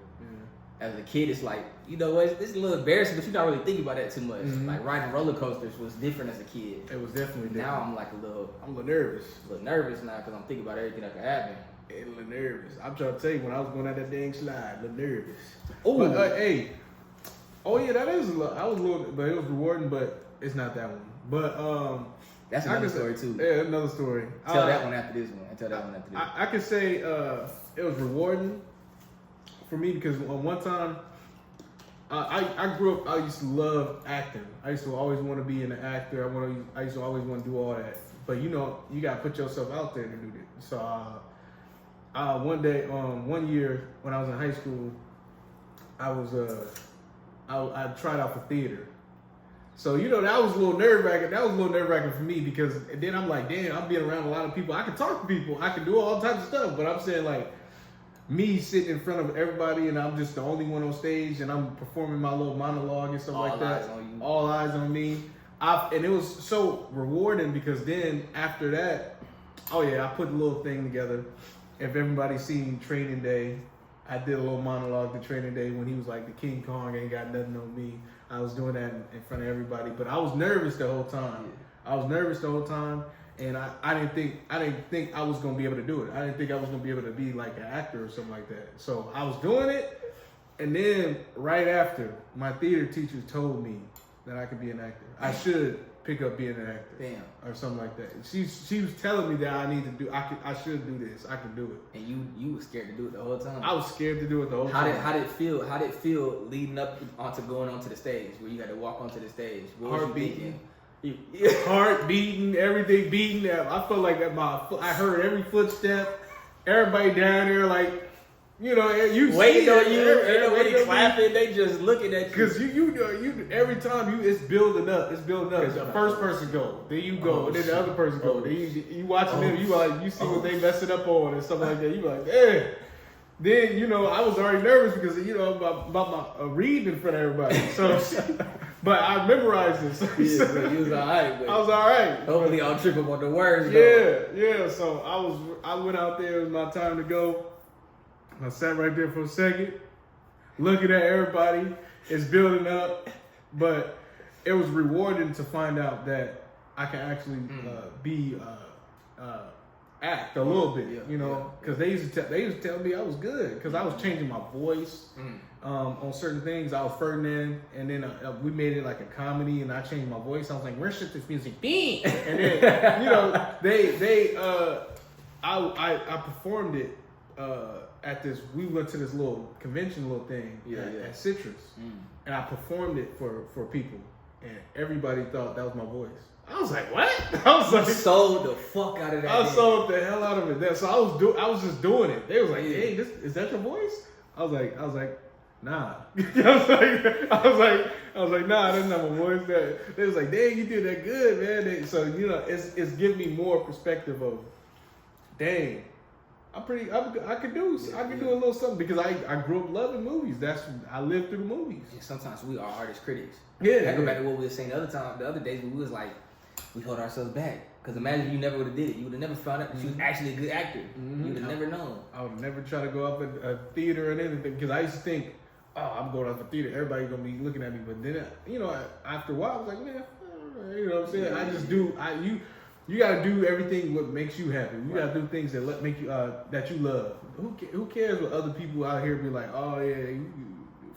As a kid, it's like, it's a little embarrassing, but you're not really thinking about that too much. Like riding roller coasters was different as a kid. It was definitely different. Now I'm like a little nervous. A little nervous now because I'm thinking about everything that could happen. A little nervous. I'm trying to tell you, when I was going out that dang slide, a little nervous. Oh, but hey. Oh yeah, that is a little. I was a little, but it was rewarding, but it's not that one. But that's another story too. Yeah, another story. Tell that one after this one. Tell that one after this. I can say it was rewarding for me because one time I grew up. I used to love acting. I used to always want to be an actor. I used to always want to do all that. But you gotta put yourself out there to do that. So one year when I was in high school, I tried out for theater. So that was a little nerve wracking. That was a little nerve wracking for me because then I'm like, damn, I'm being around a lot of people. I can talk to people. I can do all types of stuff. But I'm saying like, me sitting in front of everybody and I'm just the only one on stage and I'm performing my little monologue and stuff like that. All eyes on me. And it was so rewarding because then after that, I put a little thing together. If everybody's seen Training Day, I did a little monologue the training day when he was like, the King Kong ain't got nothing on me. I was doing that in front of everybody, but I was nervous the whole time. I was nervous the whole time, and I didn't think I was gonna be able to do it. I didn't think I was gonna be able to be like an actor or something like that. So I was doing it, and then right after, my theater teachers told me that I could be an actor. I should pick up being an actor. Damn. Or something like that. She was telling me that I should do this. I can do it. And you were scared to do it the whole time. I was scared to do it the whole time. How did it feel? How did it feel leading up onto going onto the stage, where you got to walk onto the stage? What was Heart you beating. thinking? Heart beating, everything beating. I felt like I heard every footstep. Everybody down there, like, you know, you waiting on you. Ain't Ain't nobody nobody clapping. They just looking at you. Cause you every time it's building up. It's building up. The first person go, then you go, and then the other person go. Then you watching them. You see what they messing up on and stuff like that. You like, damn. Then I was already nervous because about my reading in front of everybody. So, but I memorized this. So you was all right. I was all right. Hopefully, I'll trip up on the words. Yeah. So I went out there. It was my time to go. I sat right there for a second, looking at everybody. It's building up, but it was rewarding to find out that I can actually act a little bit, because they used to tell me I was good because I was changing my voice on certain things. I was Ferdinand, and then we made it like a comedy, and I changed my voice. I was like, "Where should this music be?" And then I performed it. At this, we went to this little convention, little thing at Citrus, and I performed it for people, and everybody thought that was my voice. I was like, what? I was like, sold the fuck out of that. I sold the hell out of it. So I was just doing it. They was like, hey, is that your voice? I was like, nah. I was like, nah, that's not my voice. They was like, dang, you did that good, man. So it's giving me more perspective of, dang. I could do a little something because I grew up loving movies. I lived through the movies. Yeah, sometimes we are artist critics. Yeah. I go back to what we were saying the other days when we was like, we hold ourselves back. Because imagine you never would have did it. You would have never found out that she was actually a good actor. You would have never known. I would never try to go up at a theater and anything because I used to think, oh, I'm going up a theater. Everybody's going to be looking at me. But then, after a while, I was like, man, you know what I'm saying? Yeah, I just do. You gotta do everything what makes you happy. You gotta do things that make you that you love. Who cares what other people out here be like? Oh yeah, you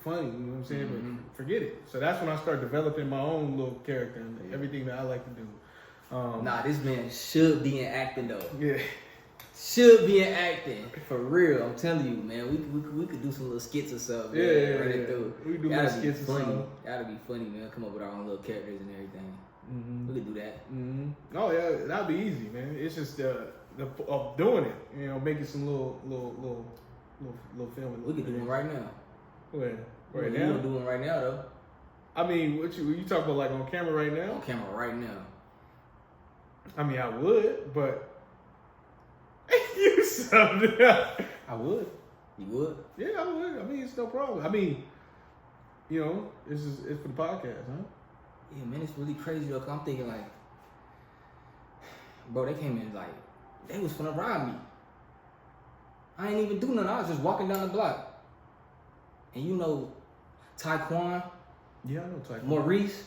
funny. You know what I'm saying? But forget it. So that's when I start developing my own little character and everything that I like to do. This man should be in acting though. Yeah, should be in acting for real. I'm telling you, man. We could do some little skits or something. Yeah. We could do little skits or something. That'd be funny, man. Come up with our own little characters and everything. We could do that. Oh yeah, that'd be easy, man. It's just of doing it. Making some little film. We could do one right now. When? Right now? We could do one right now though. I mean, what you talking about, like on camera right now? On camera right now. I mean, I would, but you something. I would. You would? Yeah, I would. I mean, it's no problem. I mean, it's for the podcast, huh? Yeah, man, it's really crazy though. Cause I'm thinking like, bro, they came in like, they was finna rob me. I ain't even do nothing. I was just walking down the block. And Taekwon? Yeah, I know Taekwon. Maurice?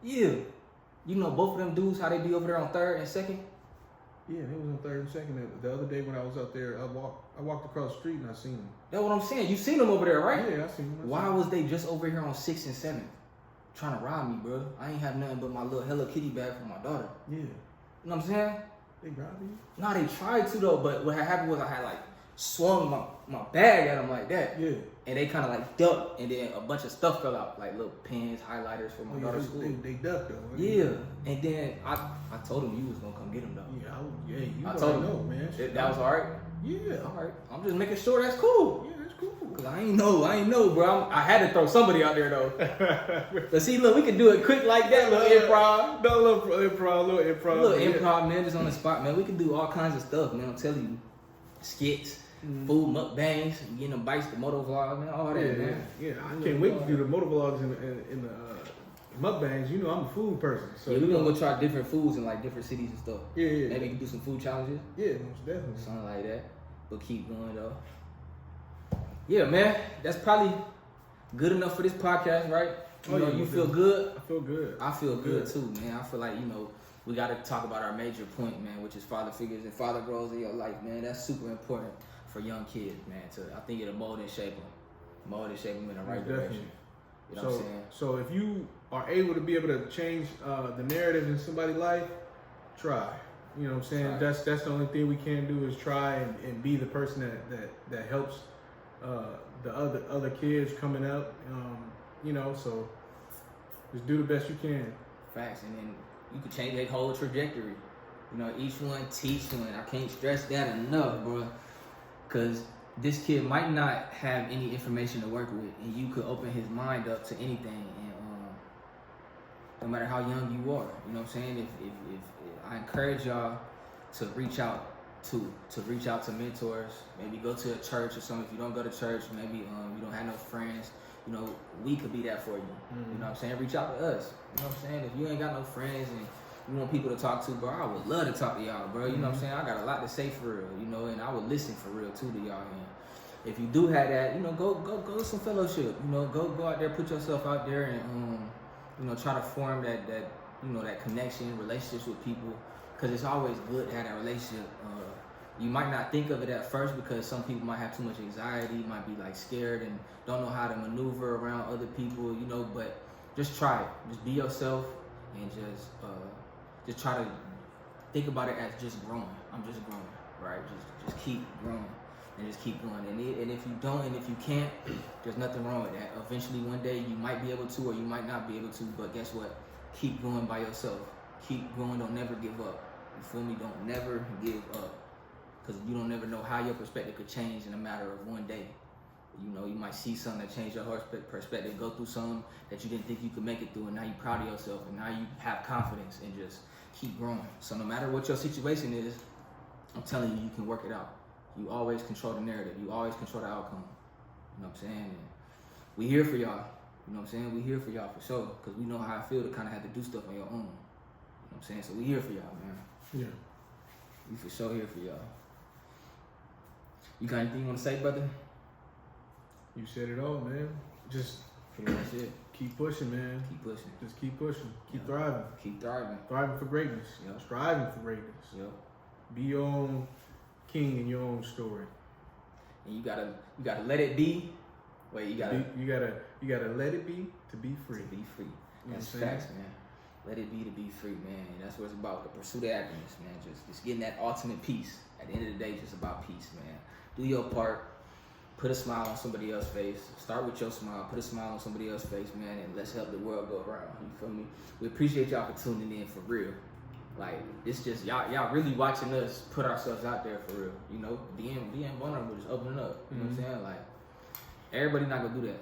Yeah. Both of them dudes, how they be over there on 3rd and 2nd? Yeah, they was on 3rd and 2nd. The other day when I was out there, I walked across the street and I seen them. That's what I'm saying. You seen them over there, right? Yeah, I seen them. Why was they just over here on 6th and 7th? Trying to rob me, bro. I ain't have nothing but my little Hello Kitty bag for my daughter. Yeah. You know what I'm saying? They robbed you? No, they tried to though, but what happened was I had like swung my bag at them like that. Yeah. And they kind of like ducked, and then a bunch of stuff fell out, like little pens, highlighters for my daughter's school. They ducked though. Yeah. And then I told them you was gonna come get them though. Yeah, I told them, man. That was all right? Yeah. All right. I'm just making sure that's cool. Yeah, that's cool. Cause I ain't know, bro. I had to throw somebody out there though. But see, look, we can do it quick like that, little improv. No, little improv, man, just on the spot, man. We can do all kinds of stuff, man. I'm telling you, skits, food mukbangs, getting them bikes, the moto vlog, man, all that, man. Yeah, I can't wait to do the moto vlogs in the mukbangs. I'm a food person, so we're gonna go try different foods in like different cities and stuff. Yeah. Maybe we can do some food challenges. Yeah, most definitely. Something like that. But keep going though. yeah, man, that's probably good enough for this podcast, right? You feel good? I feel good. I feel good too, man. I feel like, we got to talk about our major point, man, which is father figures and father roles in your life, man. That's super important for young kids, man. I think it'll mold and shape them in the right direction. You know what I'm saying? So if you are able to change the narrative in somebody's life, try. You know what I'm saying? That's the only thing we can do is try and be the person that helps the other kids coming up. So just do the best you can. Facts, and then you can change their whole trajectory. Each one teach one. I can't stress that enough, bro. Cause this kid might not have any information to work with, and you could open his mind up to anything. And no matter how young you are, you know what I'm saying. If I encourage y'all to reach out to mentors. Maybe go to a church or something. If you don't go to church, maybe you don't have no friends. We could be that for you. Mm-hmm. You know what I'm saying? Reach out to us. You know what I'm saying? If you ain't got no friends and you want people to talk to, bro, I would love to talk to y'all, bro. You know what I'm saying? I got a lot to say for real, and I would listen for real too to y'all. And if you do have that, go to some fellowship. Go out there, put yourself out there, and try to form that connection, relationships with people, because it's always good to have that relationship. You might not think of it at first because some people might have too much anxiety, might be like scared and don't know how to maneuver around other people, but just try it. Just be yourself and just try to think about it as just growing. I'm just growing, right? Just keep growing and just keep going. And if you don't and if you can't, there's nothing wrong with that. Eventually one day you might be able to or you might not be able to, but guess what? Keep going by yourself. Keep going, don't never give up. You feel me? Don't never give up. Because you don't never know how your perspective could change in a matter of one day. You might see something that changed your perspective, go through something that you didn't think you could make it through, and now you're proud of yourself, and now you have confidence and just keep growing. So no matter what your situation is, I'm telling you, you can work it out. You always control the narrative. You always control the outcome. You know what I'm saying? And we here for y'all. You know what I'm saying? We here for y'all for sure, because we know how I feel to kind of have to do stuff on your own. You know what I'm saying? So we here for y'all, man. Yeah. We for sure here for y'all. You got anything you want to say, brother? You said it all, man. Just pretty much it. Keep pushing, man. Keep pushing. Just keep pushing. Keep thriving. Keep thriving. Thriving for greatness. Yep. Striving for greatness. Yep. Be your own king in your own story. And you gotta let it be. Wait, you gotta let it be to be free. To be free. That's facts, facts, man. Let it be to be free, man. And that's what it's about. The pursuit of happiness, man. Just getting that ultimate peace. At the end of the day, just about peace, man. Do your part. Put a smile on somebody else's face. Start with your smile. Put a smile on somebody else's face, man, and let's help the world go around. You feel me? We appreciate y'all for tuning in for real. Like, it's just y'all really watching us put ourselves out there for real. Being vulnerable, just opening up. You know what I'm saying? Like, everybody not gonna do that.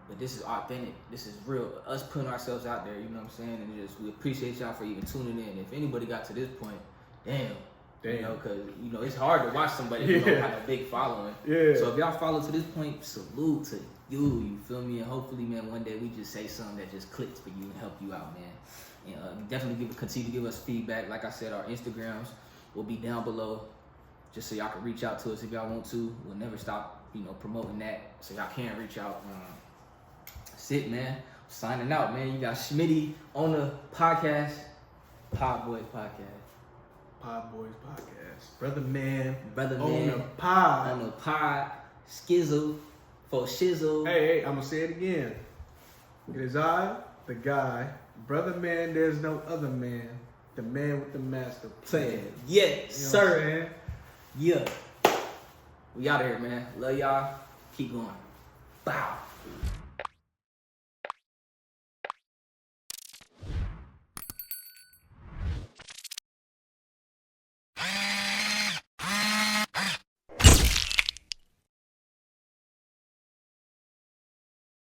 But this is authentic. This is real. Us putting ourselves out there, you know what I'm saying? And we appreciate y'all for even tuning in. If anybody got to this point, damn. Because, it's hard to watch somebody who don't have a big following. Yeah. So if y'all follow to this point, salute to you feel me? And hopefully, man, one day we just say something that just clicks for you and help you out, man. And definitely continue to give us feedback. Like I said, our Instagrams will be down below just so y'all can reach out to us if y'all want to. We'll never stop, promoting that so y'all can reach out. That's it, man. Signing out, man. You got Smtty on the podcast, Pod Boys Podcast. Pod Boys Podcast. Brother man. On the pod. On the pod. Skizzle. For shizzle. Hey, I'm going to say it again. It is I, the guy. Brother man, there's no other man. The man with the master plan. Yes, sir. Yeah. We out of here, man. Love y'all. Keep going. Bow.